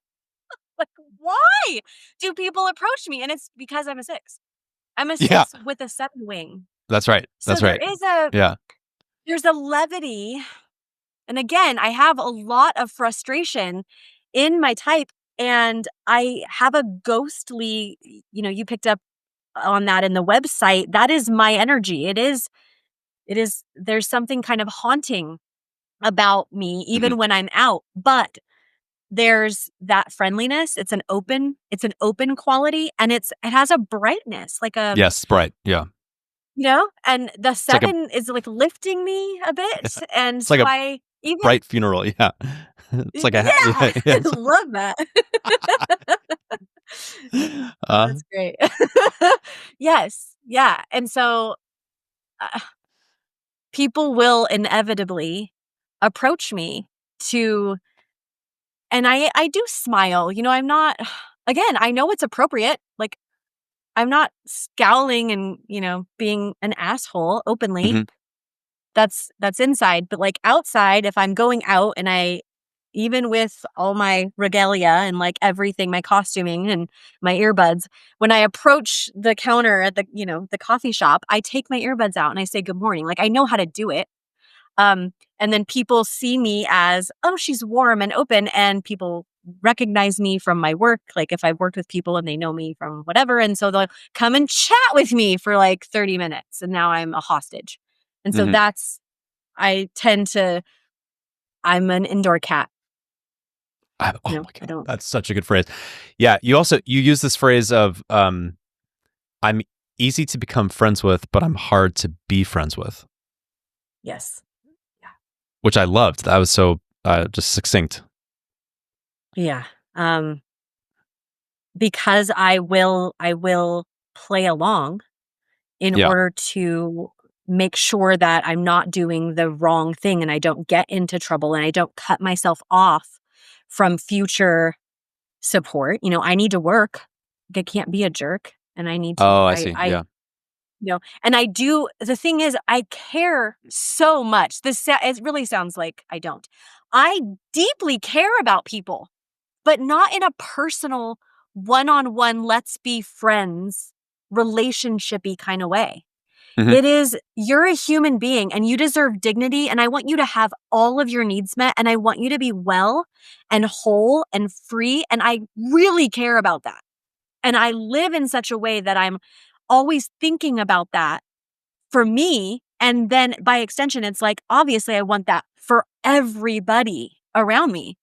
Why do people approach me? And it's because I'm a 6. I'm a 6 with a 7 wing. That's right. That's right. There's a levity. And again, I have a lot of frustration in my type, and I have a ghostly, you picked up on that in the website. That is my energy. It is, there's something kind of haunting about me, even when I'm out, but there's that friendliness. It's an open quality, and it has a brightness, yes, bright. Yeah. And the 7 is lifting me a bit. And it's a bright funeral. Yeah. It's like I love that. That's great. Yes. Yeah. And so people will inevitably approach me and I do smile. I'm not, again, I know it's appropriate. I'm not scowling and, being an asshole openly. That's inside. But outside, if I'm going out and even with all my regalia and everything, my costuming and my earbuds, when I approach the counter at the coffee shop, I take my earbuds out and I say, good morning. I know how to do it. And then people see me as, oh, she's warm and open, and people recognize me from my work, like if I've worked with people and they know me from whatever. And so they'll come and chat with me for like 30 minutes and now I'm a hostage. And so Mhm. I'm an indoor cat. Oh my I God, don't. that's such a good phrase. Yeah, you use this phrase of I'm easy to become friends with, but I'm hard to be friends with, Yes. which I loved. That was so just succinct. Yeah. Because I will play along in Yeah. order to make sure that I'm not doing the wrong thing and I don't get into trouble and I don't cut myself off from future support. I need to work. I can't be a jerk and I need to Oh, I see. Yeah. and I do. The thing is, I care so much. It really sounds like I don't. I deeply care about people, but not in a personal, one-on-one, let's be friends, relationshipy kind of way. Mhm. It is, you're a human being and you deserve dignity. And I want you to have all of your needs met. And I want you to be well and whole and free. And I really care about that. And I live in such a way that I'm always thinking about that for me. And then by extension, it's like, obviously, I want that for everybody around me.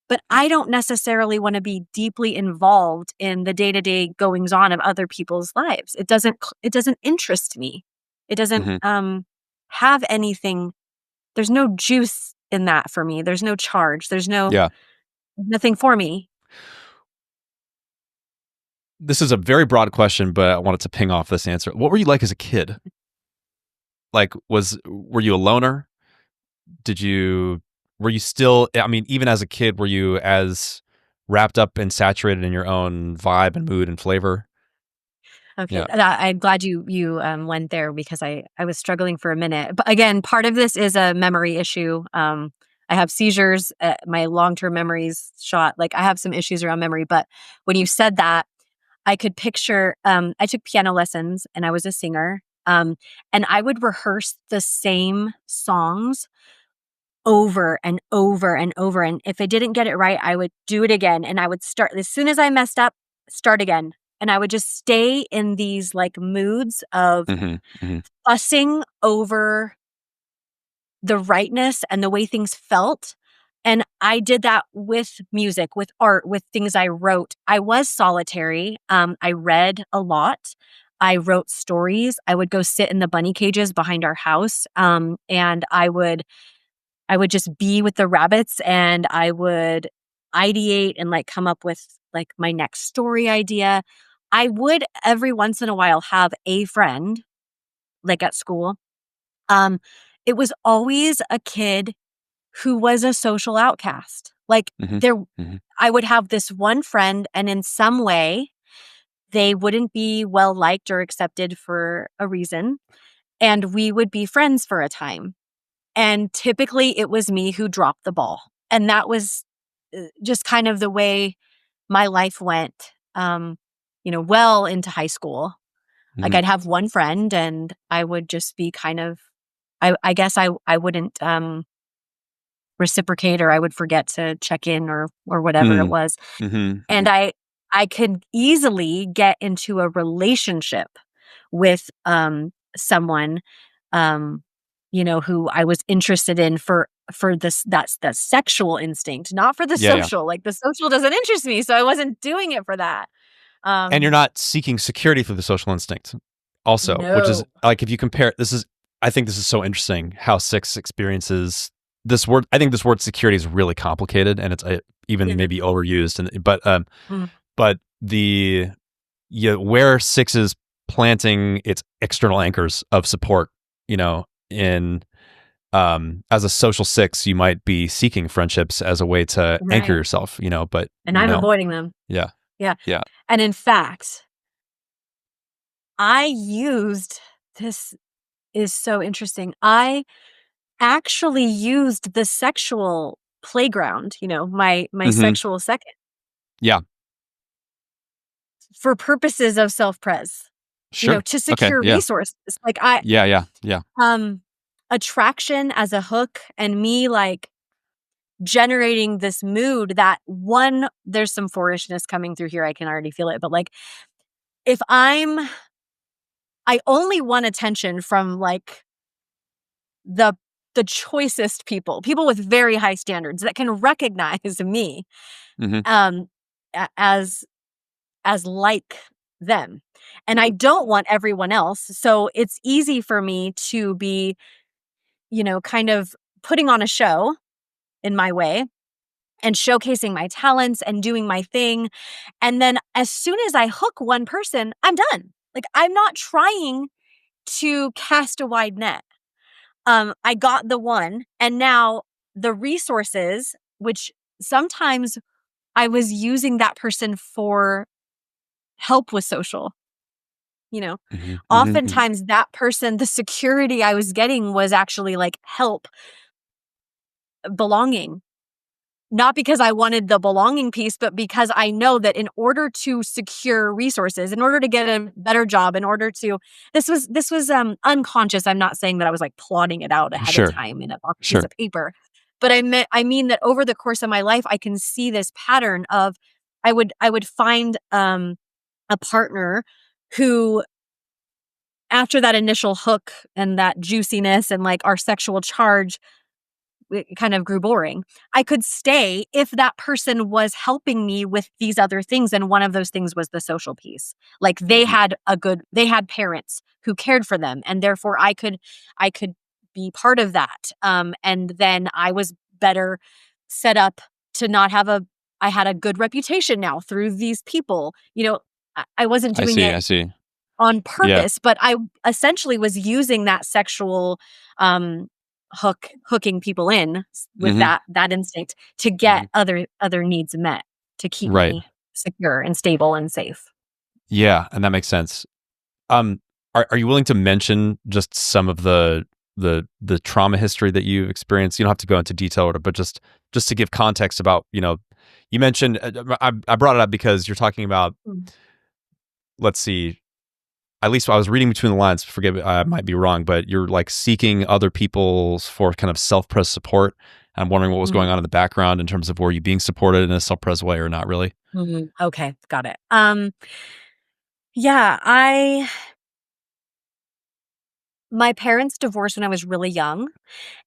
But I don't necessarily want to be deeply involved in the day-to-day goings on of other people's lives. It doesn't interest me. It doesn't Mhm. have anything. There's no juice in that for me. There's no charge. There's Yeah. nothing for me. This is a very broad question, but I wanted to ping off this answer. What were you like as a kid? Like, were you a loner? Did you Were you still, I mean, even as a kid, were you as wrapped up and saturated in your own vibe and mood and flavor? Okay, Yeah. I'm glad you went there because I was struggling for a minute. But again, part of this is a memory issue. I have seizures. My long-term memory's shot. Like I have some issues around memory. But when you said that, I could picture. I took piano lessons and I was a singer. And I would rehearse the same songs over and over and over. And if I didn't get it right, I would do it again. And I would start as soon as I messed up, start again. And I would just stay in these like moods of Mhm. Mhm. fussing over the rightness and the way things felt. And I did that with music, with art, with things I wrote. I was solitary. I read a lot. I wrote stories. I would go sit in the bunny cages behind our house. And I would just be with the rabbits and I would ideate and like come up with like my next story idea. I would every once in a while have a friend like at school. Um, it was always a kid who was a social outcast. Like Mhm. Mhm. I would have this one friend and in some way they wouldn't be well liked or accepted for a reason. And we would be friends for a time. And typically it was me who dropped the ball. And that was just kind of the way my life went, well into high school. Like Mhm. I'd have one friend and I would just be kind of, I guess I wouldn't reciprocate or I would forget to check in or whatever it Mhm. was. Mhm. And I could easily get into a relationship with someone who I was interested in for this that's the sexual instinct, not for the Yeah, yeah. social. Like the social doesn't interest me, so I wasn't doing it for that. And you're Um not seeking security through the social instinct also, which is no. like, if you compare, I think this is so interesting how six experiences this word. I think this word security is really complicated and it's even Yeah. maybe overused. Mm, But where six is planting its external anchors of support, in, as a social six, you might be seeking friendships as a way to anchor right. yourself, but And I'm avoiding them. yeah, Yeah. yeah. And in fact, I used this is so interesting. I actually used the sexual playground, my Hmm. sexual second Yeah. for purposes of self-pres, Sure. to Okay. secure Yeah. resources. Like I Yeah. Yeah. Yeah. um attraction as a hook and me like generating this mood that there's some foolishness coming through here. I can already feel it. But like, if I only want attention from like the choicest people with very high standards that can recognize me Mm-hmm. um as like them. And I don't want everyone else. So it's easy for me to be, kind of putting on a show in my way and showcasing my talents and doing my thing. And then as soon as I hook one person, I'm done. Like, I'm not trying to cast a wide net. I got the one, and now the resources, which sometimes I was using that person for help with social, Mm-hmm. Mm-hmm. oftentimes that person, the security I was getting was actually like help, belonging. Not because I wanted the belonging piece, but because I know that in order to secure resources, in order to get a better job, in order to, this was unconscious. I'm not saying that I was like plotting it out ahead of Sure. time on a piece Sure. of paper, but I mean that over the course of my life, I can see this pattern of, I would find a partner who, after that initial hook and that juiciness and like our sexual charge, it kind of grew boring. I could stay if that person was helping me with these other things. And one of those things was the social piece. Like, they Mm-hmm. had parents who cared for them. And therefore I could be part of that. And then I was better set up to not have I had a good reputation now through these people. I wasn't I doing see. it I see. on Yeah. purpose, but I essentially was using that sexual um hooking people in with Mm-hmm. that instinct to Mm-hmm. get other needs met, to keep Right. me secure and stable and safe. Yeah, and that makes sense. Um, are you willing to mention just some of the trauma history that you experienced? You don't have to go into detail, but just to give context about, you mentioned, I brought it up because you're talking about, Mm. let's see, at least I was reading between the lines. Forgive me, I might be wrong, but you're like seeking other people's for kind of self-pres support. I'm wondering what was going Mhm. on in the background in terms of, were you being supported in a self-pres way or not really? Mhm. Okay, got it. Yeah, my parents divorced when I was really young,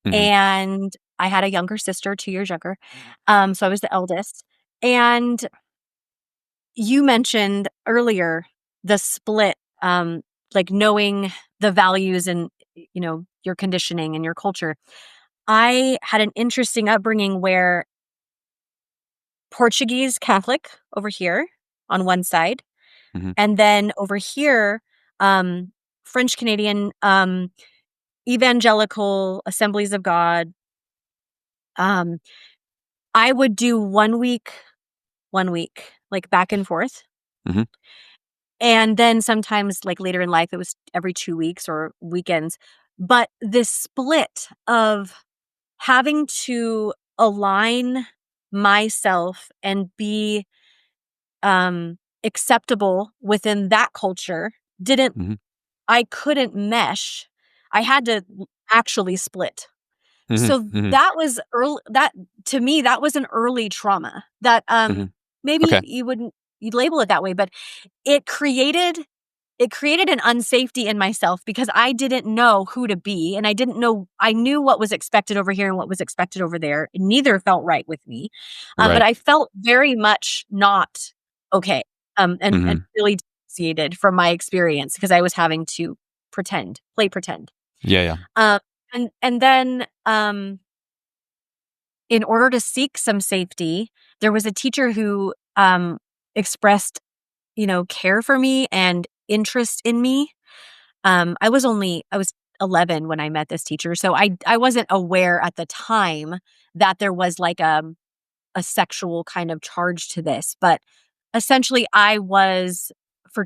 Mm-hmm. and I had a younger sister, 2 years younger. So I was the eldest. And you mentioned earlier the split, like knowing the values and, your conditioning and your culture. I had an interesting upbringing where Portuguese Catholic over here on one side, Mm-hmm. and then over here, French Canadian, evangelical Assemblies of God. Um, I would do 1 week, like back and forth. Mm-hmm. And then sometimes, like later in life, it was every 2 weeks or weekends. But this split of having to align myself and be acceptable within that culture didn't Mm-hmm. I couldn't mesh. I had to actually split. So Mm-hmm. Mm-hmm. that was early. That, to me, that was an early trauma that Mm-hmm. maybe Okay. you'd label it that way, but it created an unsafety in myself because I didn't know who to be, and I knew what was expected over here and what was expected over there. Neither felt right with me. But Right. I felt very much not okay. And Mm-hmm. really dissociated from my experience because I was having to play pretend. Yeah. Yeah. Um, and then in order to seek some safety, there was a teacher who expressed, care for me and interest in me. I was 11 when I met this teacher, so I wasn't aware at the time that there was like a sexual kind of charge to this, but essentially I was for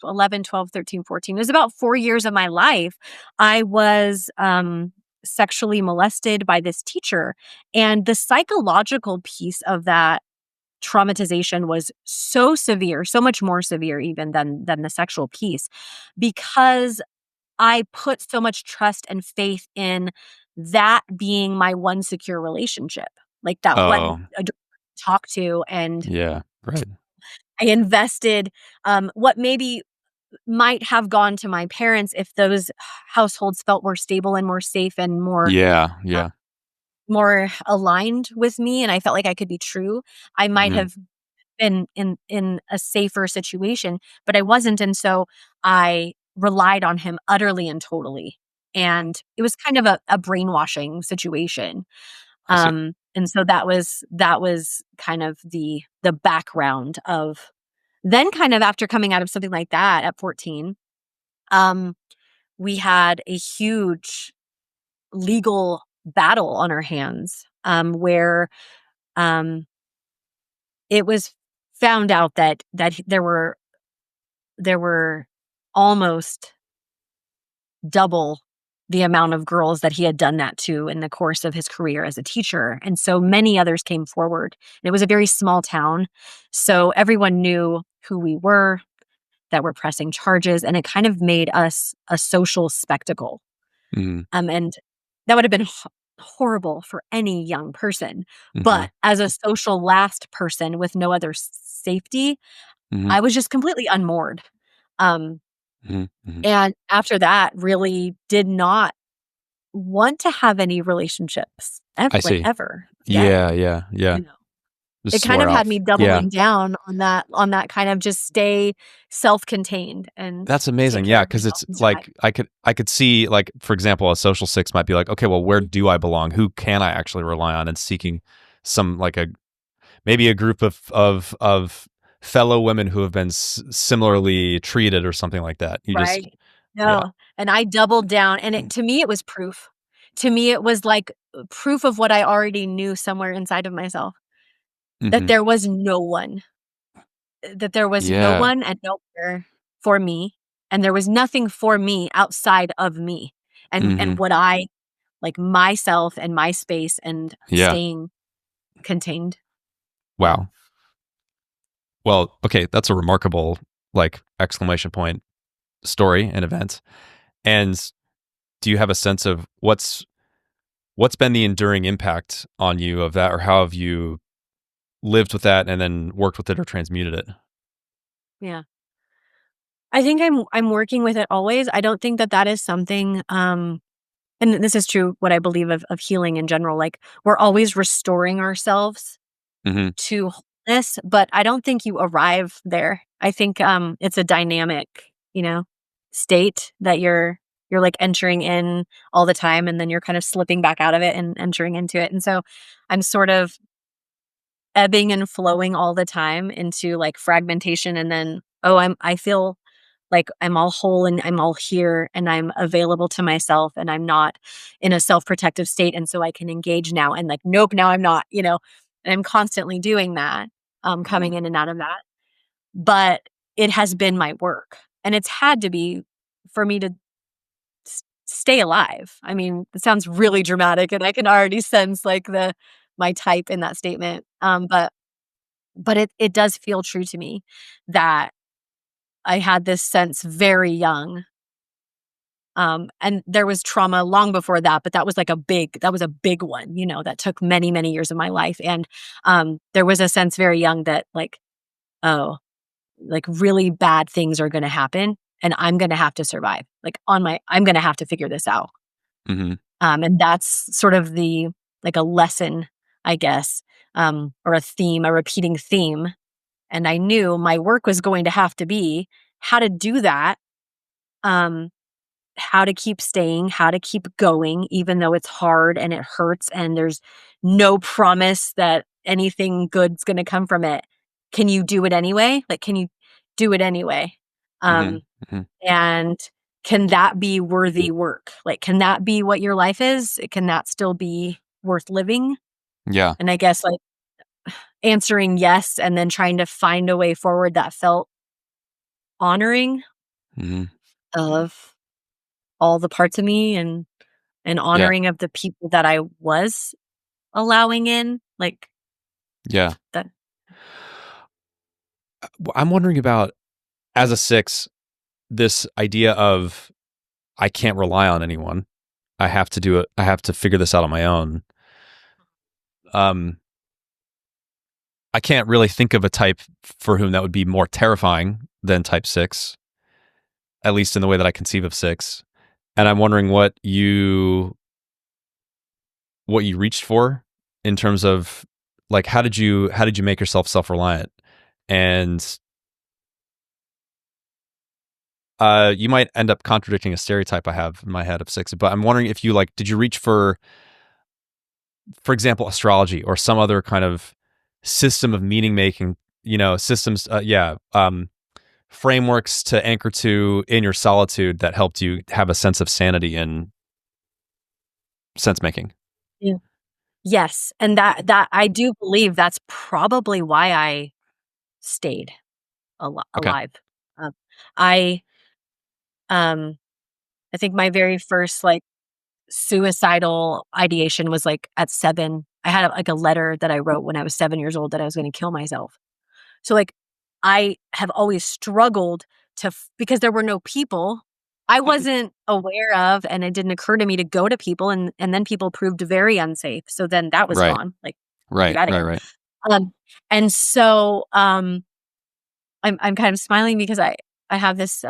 11, 12, 13, 14. It was about 4 years of my life. I was sexually molested by this teacher, and the psychological piece of that traumatization was so severe, so much more severe even than the sexual piece, because I put so much trust and faith in that being my one secure relationship. like that Oh, one adult to talk to, and yeah. Right. I invested what maybe might have gone to my parents if those households felt more stable and more safe and Yeah. uh, Yeah. more aligned with me, and I felt like I could be true. I might Hmm. have been in a safer situation, but I wasn't, and so I relied on him utterly and totally, and it was kind of a brainwashing situation. I see. And so that was kind of the background of then kind of after coming out of something like that at 14, um, we had a huge legal battle on our hands, where, um, it was found out that there were almost double the amount of girls that he had done that to in the course of his career as a teacher, and so many others came forward. And it was a very small town, so everyone knew who we were, that were pressing charges, and it kind of made us a social spectacle. Hmm. And that would have been horrible for any young person, Hmm. but as a social last person with no other safety, Hmm. I was just completely unmoored. Um, Hmm. Hmm. and after that, really did not want to have any relationships I like, see. ever Yeah. again, Yeah. Yeah. you know? Just It kind swear of had me off. Yeah. doubling down on that kind of just stay self-contained and That's take amazing. care Yeah, of because myself it's and survive. like I could see, like, for example, a social six might be like, okay, well, where Mhm. do I belong? Who can I actually rely on? And seeking some, like, a maybe a group of fellow women who have been similarly treated or something like that. You just Right. yeah. No, and I doubled down, and it to me, it was proof. To me, it was like, proof of what I already knew somewhere inside of myself, that Hmm. there was no one, that there was no Yeah. one and nowhere for me, and there was nothing for me outside of me, and Hmm. what I like, myself and my space and Yeah. staying contained. Yeah. Wow. Well, okay, that's a remarkable, like, exclamation point story and event. And do you have a sense of what's been the enduring impact on you of that, or how have you lived with that and then worked with it or transmuted it? Yeah. I think I'm working with it always. I don't think that that is something, and this is true what I believe of healing in general, like, we're always restoring ourselves Hmm. to wholeness, but I don't think you arrive there. I think, it's a dynamic, you know, state that you're, like, entering in all the time, and then you're kind of slipping back out of it and entering into it, and so I'm sort of ebbing and flowing all the time into, like, fragmentation, and then, "Oh, I feel like I'm all whole and I'm all here and I'm available to myself and I'm not in a self-protective state, and so I can engage now," and, like, "Nope, now I'm not," and I'm constantly doing that, coming in and out of that, but it has been my work, and it's had to be for me to stay alive. I mean, it sounds really dramatic, and I can already sense, like, the my type in that statement, but it does feel true to me that I had this sense very young. And there was trauma long before that, but that was a big one, that took many, many years of my life. And there was a sense very young that, like, oh, like, really bad things are gonna happen and I'm gonna have to survive. Like, I'm gonna have to figure this out. Hmm. And that's sort of like a lesson, I guess, or a theme, a repeating theme. And I knew my work was going to have to be how to do that. Um, how to keep staying, how to keep going, even though it's hard and it hurts and there's no promise that anything good's gonna come from it. Can you do it anyway? Like, can you do it anyway? Hmm. Um, Hmm. and can that be worthy work? Like, can that be what your life is? Can that still be worth living? Yeah. And I guess, like, answering yes and then trying to find a way forward that felt honoring Hmm. of all the parts of me and Yeah. honoring of the people that I was allowing in, like, Yeah. that. I'm wondering about, as a six, this idea of I can't rely on anyone. I have to do it. I have to figure this out on my own. I can't really think of a type for whom that would be more terrifying than type 6, at least in the way that I conceive of 6. And I'm wondering what you reached for in terms of, like, how did you make yourself self-reliant? And you might end up contradicting a stereotype I have in my head of 6, but I'm wondering if you, like, did you reach for example, astrology or some other kind of system of meaning making, systems, frameworks to anchor to in your solitude that helped you have a sense of sanity in sense making? Yeah. Yes, and that I do believe that's probably why I stayed Okay. alive. Um, I um I think my very first like suicidal ideation was like at 7. I had like a letter that I wrote when I was 7 years old that I was going to kill myself. So like I have always struggled because there were no people I wasn't aware of, and it didn't occur to me to go to people, and then people proved very unsafe. So then that was Right. gone. Like get Right. out of Right. here. Right. And so I'm kind of smiling because I have this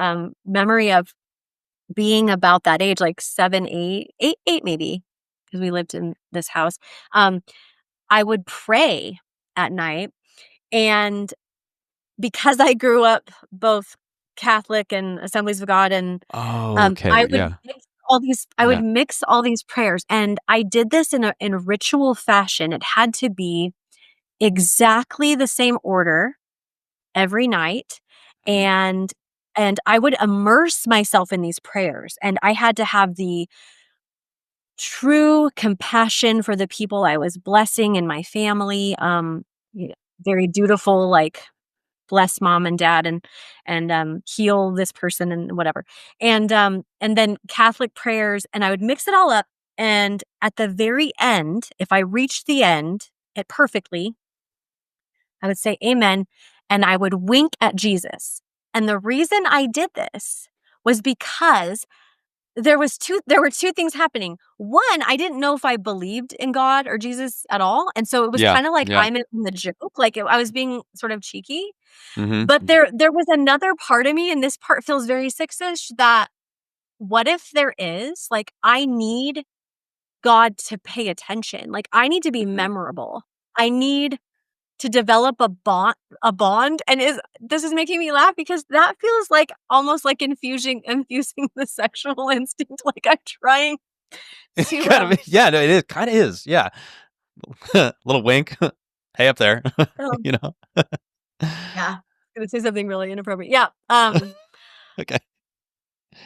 memory of being about that age, like 7, 8 maybe, because we lived in this house. I would pray at night, and because I grew up both Catholic and Assemblies of God, and Oh, okay. I would Yeah. Yeah. mix all these prayers, and I did this in a ritual fashion. It had to be exactly the same order every night, Mhm. and I would immerse myself in these prayers, and I had to have the true compassion for the people I was blessing in my family, you know, very dutiful, like, bless mom and dad, and heal this person and whatever, and then Catholic prayers, and I would mix it all up, and at the very end, if I reached the end, it perfectly, I would say amen, and I would wink at Jesus. And the reason I did this was because there were 2 things happening. One, I didn't know if I believed in God or Jesus at all, and so it was Yeah. kinda like Yeah. I'm in the joke, like, I was being sort of cheeky. Mm-hmm. But there was another part of me, and this part feels very six-ish, that what if there is? Like, I need God to pay attention. Like, I need to be Mm-hmm. memorable. I need to develop a bond, and this is making me laugh because that feels like almost like infusing the sexual instinct, like I'm trying to, Kind of. Yeah. No, it is. Kind of is. Yeah. Little wink. Hey, up there. um you know. yeah, gonna say something really inappropriate. Yeah, Okay.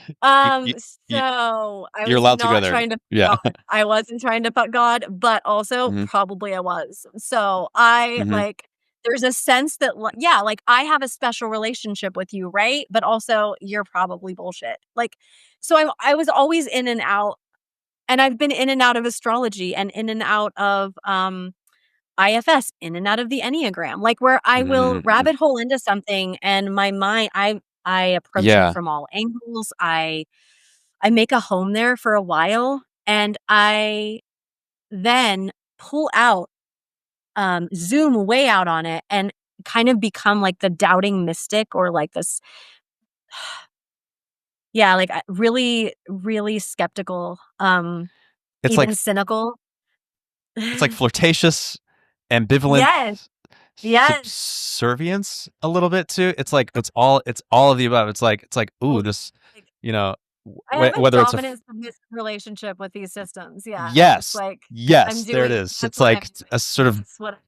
You, Um, you, you, so I you're was allowed to go not there. trying to put Yeah. God. I wasn't trying to put God, but also Mm-hmm. probably I was. So I Mm-hmm. like there's a sense that yeah, like I have a special relationship with you, right? But also you're probably bullshit. Like so I was always in and out, and I've been in and out of astrology and in and out of IFS, in and out of the Enneagram. Like where I will Mm-hmm. rabbit hole into something and my mind I approach it Yeah. from all angles. I make a home there for a while, and I then pull out, zoom way out on it and kind of become like the doubting mystic or like this yeah, like, really, really skeptical, It's like even cynical. flirtatious, ambivalent, Yes, yes. subservience a little bit too. It's all of the above. It's like ooh, Oh, this, like, you know, I have a whether it's dominant submissive relationship with these systems, yeah, it's yes, like, I'm yes, there it doing is. that's It's what I like a sort of that's what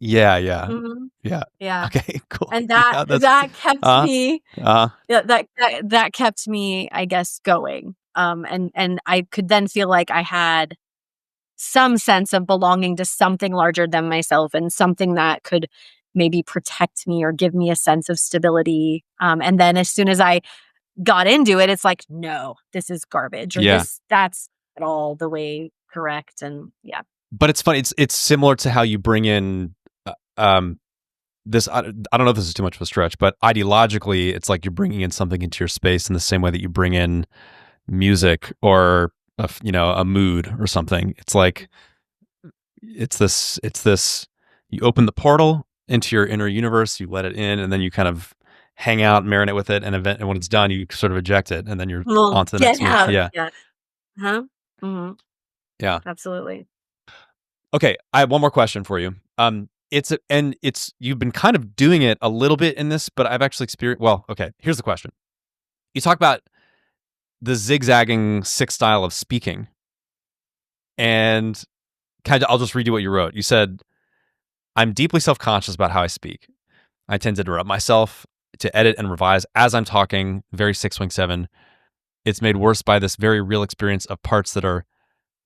yeah, yeah, mhm, yeah. yeah. Okay, cool. And Yeah, that's that kept uh me uh that kept me, I guess, going, and I could then feel like I had some sense of belonging to something larger than myself and something that could maybe protect me or give me a sense of stability, and then as soon as I got into it, it's like, "No, this is garbage," or yeah. that's not all the way correct," and yeah. But it's funny. It's similar to how you bring in this. I don't know if this is too much of a stretch, but ideologically, it's like you're bringing in something into your space in the same way that you bring in music or a mood or something. It's like it's this, you open the portal into your inner universe, you let it in, and then you kind of hang out, marinate with it, and when it's done, you sort of eject it, and then you're Well, on to the get next move. out. Yeah. Yes. Huh? Hmm. Yeah. Absolutely. Okay, I have one more question for you. You've been kind of doing it a little bit in this, but I've actually experienced. Well, okay, here's the question. You talk about the zigzagging sixth style of speaking, and I'll just read you what you wrote. You said, "I'm deeply self-conscious about how I speak. I tend to interrupt myself, to edit and revise as I'm talking. Very 6-wing-7. It's made worse by this very real experience of parts that are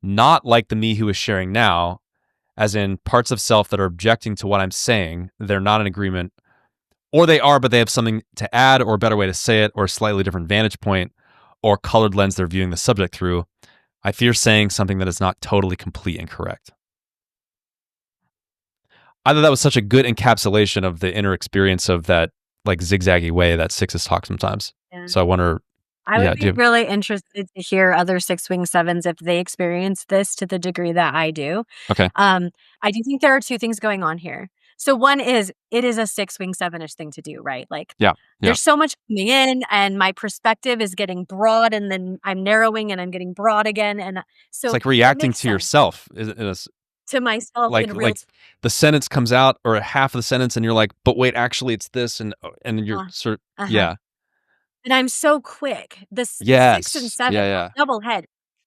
not like the me who is sharing now, as in parts of self that are objecting to what I'm saying. They're not in agreement, or they are, but they have something to add, or a better way to say it, or a slightly different vantage point, or colored lens they're viewing the subject through. I fear saying something that is not totally complete and correct." I thought that was such a good encapsulation of the inner experience of that like zigzaggy way that sixes talk sometimes. Yeah. So I wonder, I yeah, would be really interested to hear other 6-wing-7s if they experience this to the degree that I do. okay, I do think there are two things going on here. So one is it is a 6-wing-7ish thing to do, right? Like yeah, there's so much coming in and my perspective is getting broad and then I'm narrowing and I'm getting broad again. And it's so like it reacting makes to sense yourself. to myself in real Like the sentence comes out or half of the sentence, and you're like, but wait, actually, it's this, and you're time. sort of, Uh-huh. yeah, And I'm so quick. The 6 and yes, 7 yeah, yeah, double head.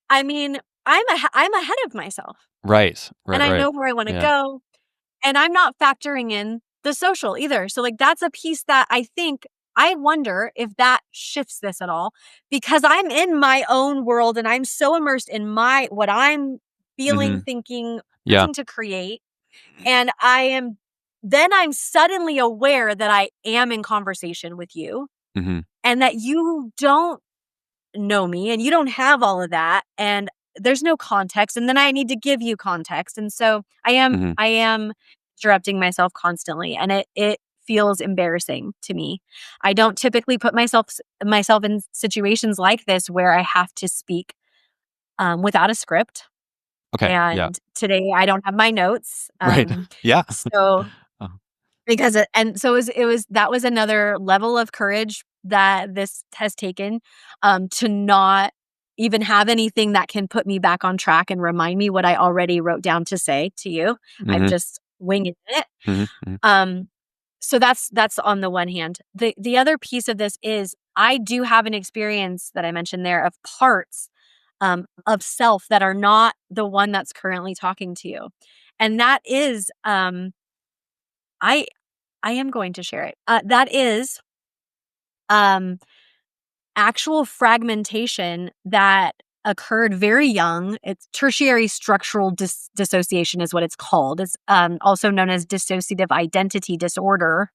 I mean, I'm ahead of myself right, and right, I right, know where I wanna yeah, go. And I'm not factoring in the social either. So, like, that's a piece that I think I wonder if that shifts this at all because I'm in my own world and I'm so immersed in what I'm mm-hmm. feeling, thinking, Yeah, wanting to create. And I'm suddenly aware that I am in conversation with you mm-hmm. and that you don't know me and you don't have all of that. And there's no context. And then I need to give you context. And so Mm-hmm. I am interrupting myself constantly and it feels embarrassing to me. I don't typically put myself in situations like this where I have to speak without a script. Okay, yeah, And today I don't have my notes. right, yeah, So oh, because that was another level of courage that this has taken, to not even have anything that can put me back on track and remind me what I already wrote down to say to you. I'm mm-hmm. just winging it. Mm-hmm. Mm-hmm. Um, so that's on the one hand. The other piece of this is I do have an experience that I mentioned there of parts, of self that are not the one that's currently talking to you. And that is, I I am going to share it. That is um, actual fragmentation that occurred very young. It's tertiary structural dissociation, is what it's called. It's also known as dissociative identity disorder.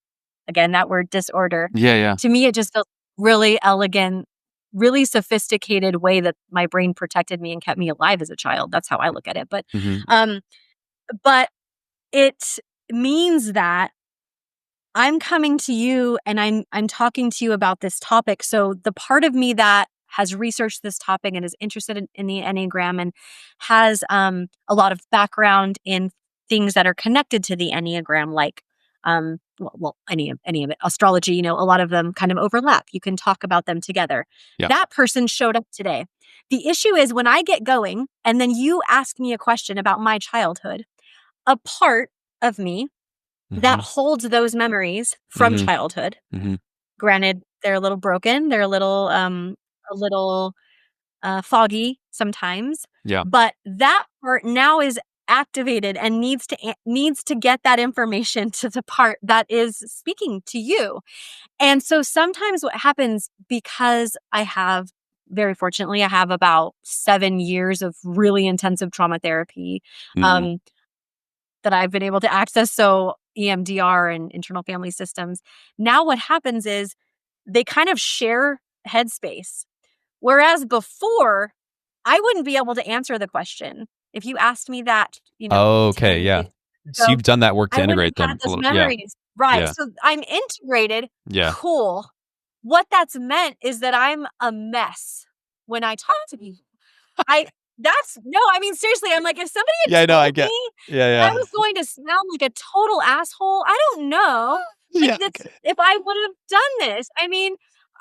Again, that word disorder. Yeah, yeah, To me, it just feels really elegant, really sophisticated way that my brain protected me and kept me alive as a child. That's how I look at it. mm-hmm. Um, but it means that I'm coming to you and I'm talking to you about this topic. So the part of me that has researched this topic and is interested in the Enneagram and has a lot of background in things that are connected to the Enneagram, like any of it, astrology, a lot of them kind of overlap. You can talk about them together. Yeah, That person showed up today. The issue is when I get going and then you ask me a question about my childhood, a part of me that mm-hmm. holds those memories from Mm-hmm. childhood. Mm-hmm. Granted, they're a little broken, they're a little foggy sometimes, Yeah, but that part now is activated and needs to get that information to the part that is speaking to you. And so sometimes what happens, because very fortunately, I have about 7 years of really intensive trauma therapy, mm-hmm. um, that I've been able to access, so EMDR and internal family systems. Now what happens is they kind of share headspace. Whereas before, I wouldn't be able to answer the question. If you asked me that, Okay, 10 yeah. years So ago, you've done that work to I wouldn't integrate have had them a those little. Yeah, memories. Right. yeah, So I'm integrated. yeah. Cool. What that's meant is that I'm a mess when I talk to people. I mean, seriously, I'm like, if somebody had Yeah, I know. I told get. me Yeah, I was going to sound like a total asshole, I don't know. Like, yeah. that's if I would have done this. I mean,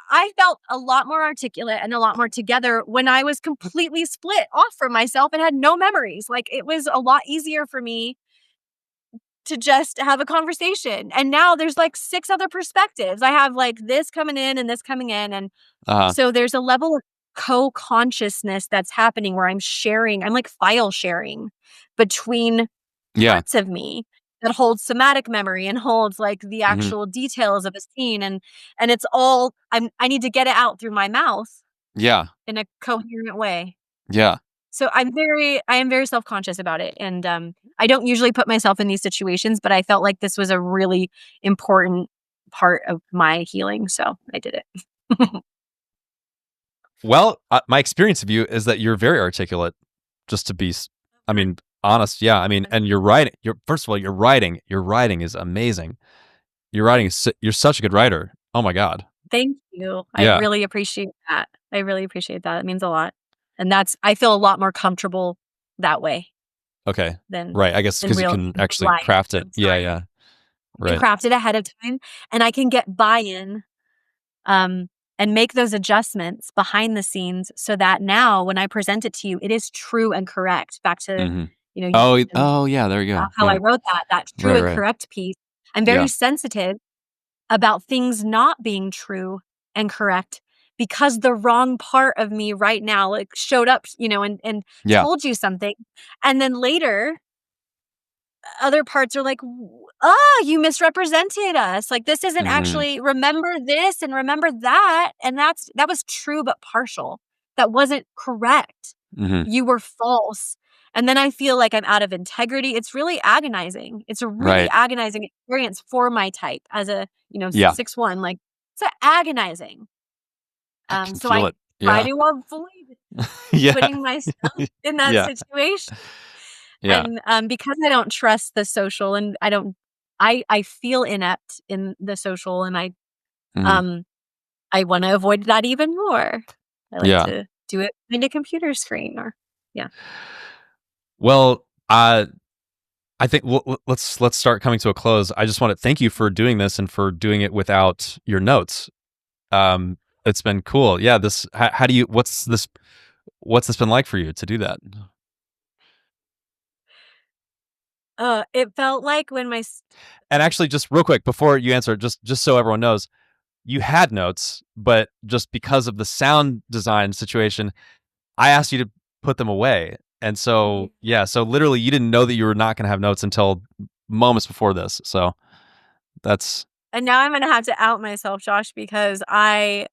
I felt a lot more articulate and a lot more together when I was completely split off from myself and had no memories. Like, it was a lot easier for me to just have a conversation. And now there's like 6 other perspectives. I have like this coming in and this coming in. And so there's a level of co-consciousness that's happening where I'm like file sharing between Yeah. parts of me that holds somatic memory and holds like the Mhm. actual details of a scene. And it's all, I need to get it out through my mouth Yeah. in a coherent way. Yeah. So I am very self-conscious about it. And I don't usually put myself in these situations, but I felt like this was a really important part of my healing. So I did it. Well, my experience of you is that you're very articulate. Just to be, I mean, honest. Yeah. I mean, and you're writing. First of all, your writing is amazing. You're such a good writer. Oh my God. Thank you. I Yeah. really appreciate that. I really appreciate that. It means a lot. And I feel a lot more comfortable that way Okay. than Right. I guess in because you real can actually life. craft it. I'm Yeah. sorry. Yeah. I can Right. craft it ahead of time and I can get buy-in um, and make those adjustments behind the scenes so that now when I present it to you, it is true and correct. Back to, Mm-hmm. You mentioned Oh, yeah. There you go. how I Yeah. wrote that true Right. and Right. correct piece. I'm very Yeah. sensitive about things not being true and correct because the wrong part of me right now like showed up, and Yeah. told you something. And then later other parts are like, "Oh, you misrepresented us. Like this isn't Mm-hmm. actually remember this and remember that." And that was true but partial. That wasn't correct. Mm-hmm. You were false. And then I feel like I'm out of integrity. It's really agonizing. It's a really Right. agonizing experience for my type as a, Yeah. 6'1". Like it's agonizing. I can So feel I it. try Yeah. to avoid Yeah. putting myself in that Yeah. situation. Yeah. And, because I don't trust the social and I feel inept in the social and Mm-hmm. um, I wanna avoid that even more. I like Yeah. to do it behind a computer screen or yeah. Well, I think let's start coming to a close. I just want to thank you for doing this and for doing it without your notes. Um, it's been cool. Yeah. How do you? What's this been like for you to do that? It felt like when my s And actually, just real quick before you answer, just so everyone knows, you had notes, but just because of the sound design situation, I asked you to put them away. And so, yeah, so literally you didn't know that you were not going to have notes until moments before this. So that's, and now I'm gonna have to out myself, Josh, because my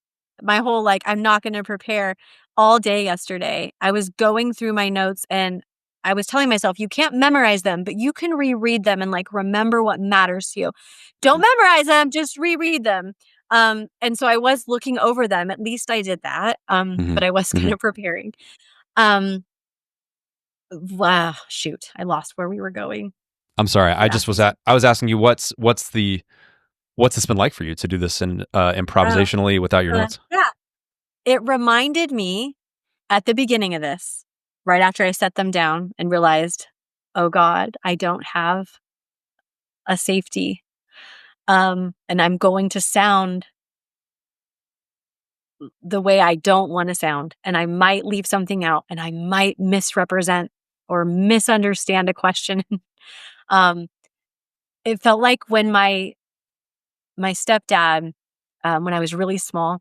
whole, like, I'm not gonna prepare all day yesterday. I was going through my notes and I was telling myself, "You can't memorize them, but you can reread them and, like, remember what matters to you. Don't memorize them, just reread them." And so I was looking over them, at least I did that, mhm, but I was mhm. kinda preparing. Um, wow, shoot, I lost where we were going. I'm sorry. You asked me I was asking you what's this been like for you to do this in something. improvisationally without your notes? Yeah. It reminded me at the beginning of this, right after I set them down and realized, "Oh god, I don't have a safety, and I'm going to sound the way I don't wanna sound, and I might leave something out, and I might misrepresent or misunderstand a question." Um, it felt like when my stepdad, when I was really small,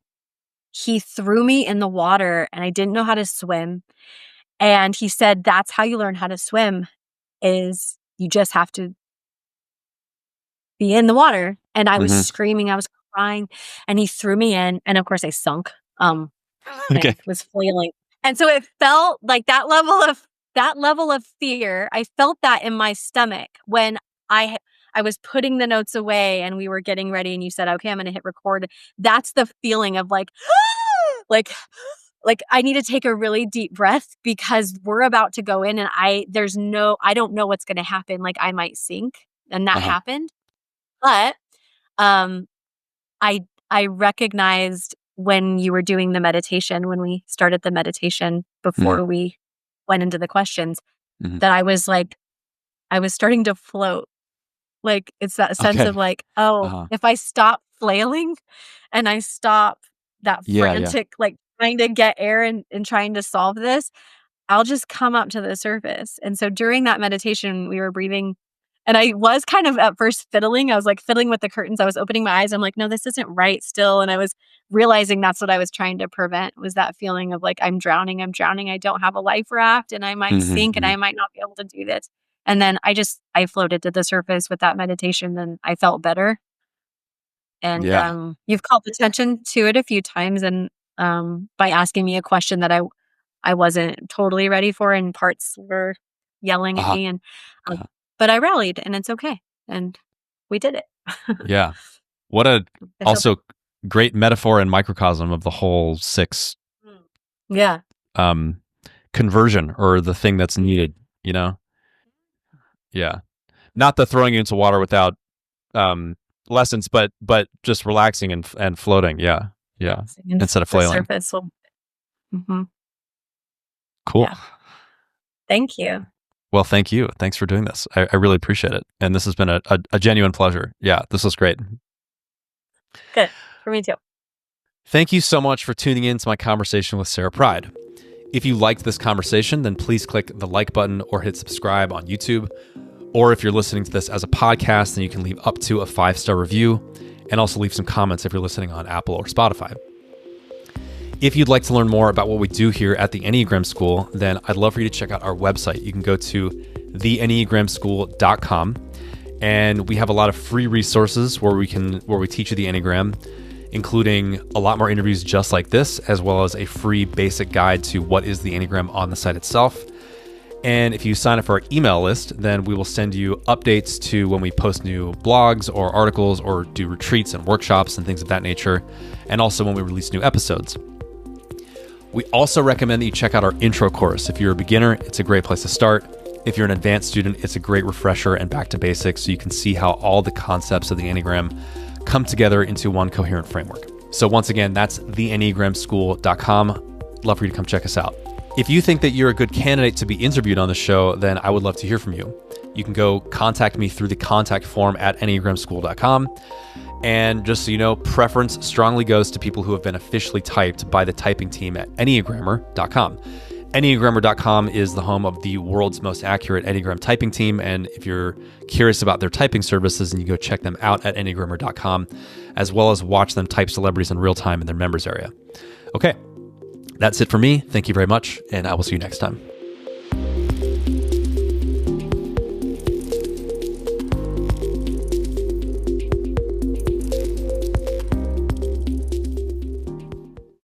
he threw me in the water, and I didn't know how to swim, and he said, "That's how you learn how to swim, is you just have to be in the water." And I was Hmm. screaming, I was crying, and he threw me in, and of course I sunk, Okay. and was flailing. And so it felt like that level of fear, I felt that in my stomach when I was putting the notes away and we were getting ready and you said, "Okay, I'm gonna hit record." That's the feeling of like, like like I need to take a really deep breath because we're about to go in and I don't know what's gonna happen. Like I might sink, and that Uh-huh. happened. But, um, I recognized when you were doing the meditation, when we started the meditation Hmm. before we went into the questions, Mhm. that I was like, I was starting to float. Like, it's that sense of Okay. like, oh, Uh-huh. if I stop flailing and I stop that Yeah, yeah. frantic, like trying to get air and trying to solve this, I'll just come up to the surface. And so during that meditation, we were breathing, and I was kind of at first fiddling. I was like fiddling with the curtains. I was opening my eyes. I'm like, no, this isn't right still. And I was realizing that's what I was trying to prevent, was that feeling of like, I'm drowning, I'm drowning. I don't have a life raft and I might Mhm, sink and mhm. I might not be able to do this. And then I floated to the surface with that meditation and I felt better. And Yeah. you've called attention to it a few times, and by asking me a question that I wasn't totally ready for, and parts were yelling at Uh-huh. me, and Uh-huh. but I rallied, and it's okay, and we did it. Yeah. What a I feel also great metaphor and microcosm of the whole six Mm. Yeah. um conversion, or the thing that's needed, you know? Yeah. Not the throwing you into water without um lessons, but just relaxing and floating. Yeah. Yeah. And Instead of the flailing. surface will. Mhm. Cool. Yeah. Thank you. Well, thank you. Thanks for doing this. I really appreciate it. And this has been a genuine pleasure. Yeah, this was great. Good. For me too. Thank you so much for tuning in to my conversation with Sara Pryde. If you liked this conversation, then please click the like button or hit subscribe on YouTube. Or if you're listening to this as a podcast, then you can leave up to a 5-star review and also leave some comments if you're listening on Apple or Spotify. If you'd like to learn more about what we do here at the Enneagram School, then I'd love for you to check out our website. You can go to theenneagramschool.com, and we have a lot of free resources where we teach you the Enneagram, including a lot more interviews just like this, as well as a free basic guide to what is the Enneagram on the site itself. And if you sign up for our email list, then we will send you updates to when we post new blogs or articles or do retreats and workshops and things of that nature, and also when we release new episodes. We also recommend that you check out our intro course. If you're a beginner, it's a great place to start. If you're an advanced student, it's a great refresher and back to basics, so you can see how all the concepts of the Enneagram come together into one coherent framework. So once again, that's theenneagramschool.com. Love for you to come check us out. If you think that you're a good candidate to be interviewed on the show, then I would love to hear from you. You can go contact me through the contact form at enneagramschool.com. And just so you know, preference strongly goes to people who have been officially typed by the typing team at enneagrammer.com. Enneagrammer.com is the home of the world's most accurate Enneagram typing team. And if you're curious about their typing services, then you go check them out at enneagrammer.com, as well as watch them type celebrities in real time in their members area. Okay, that's it for me. Thank you very much, and I will see you next time.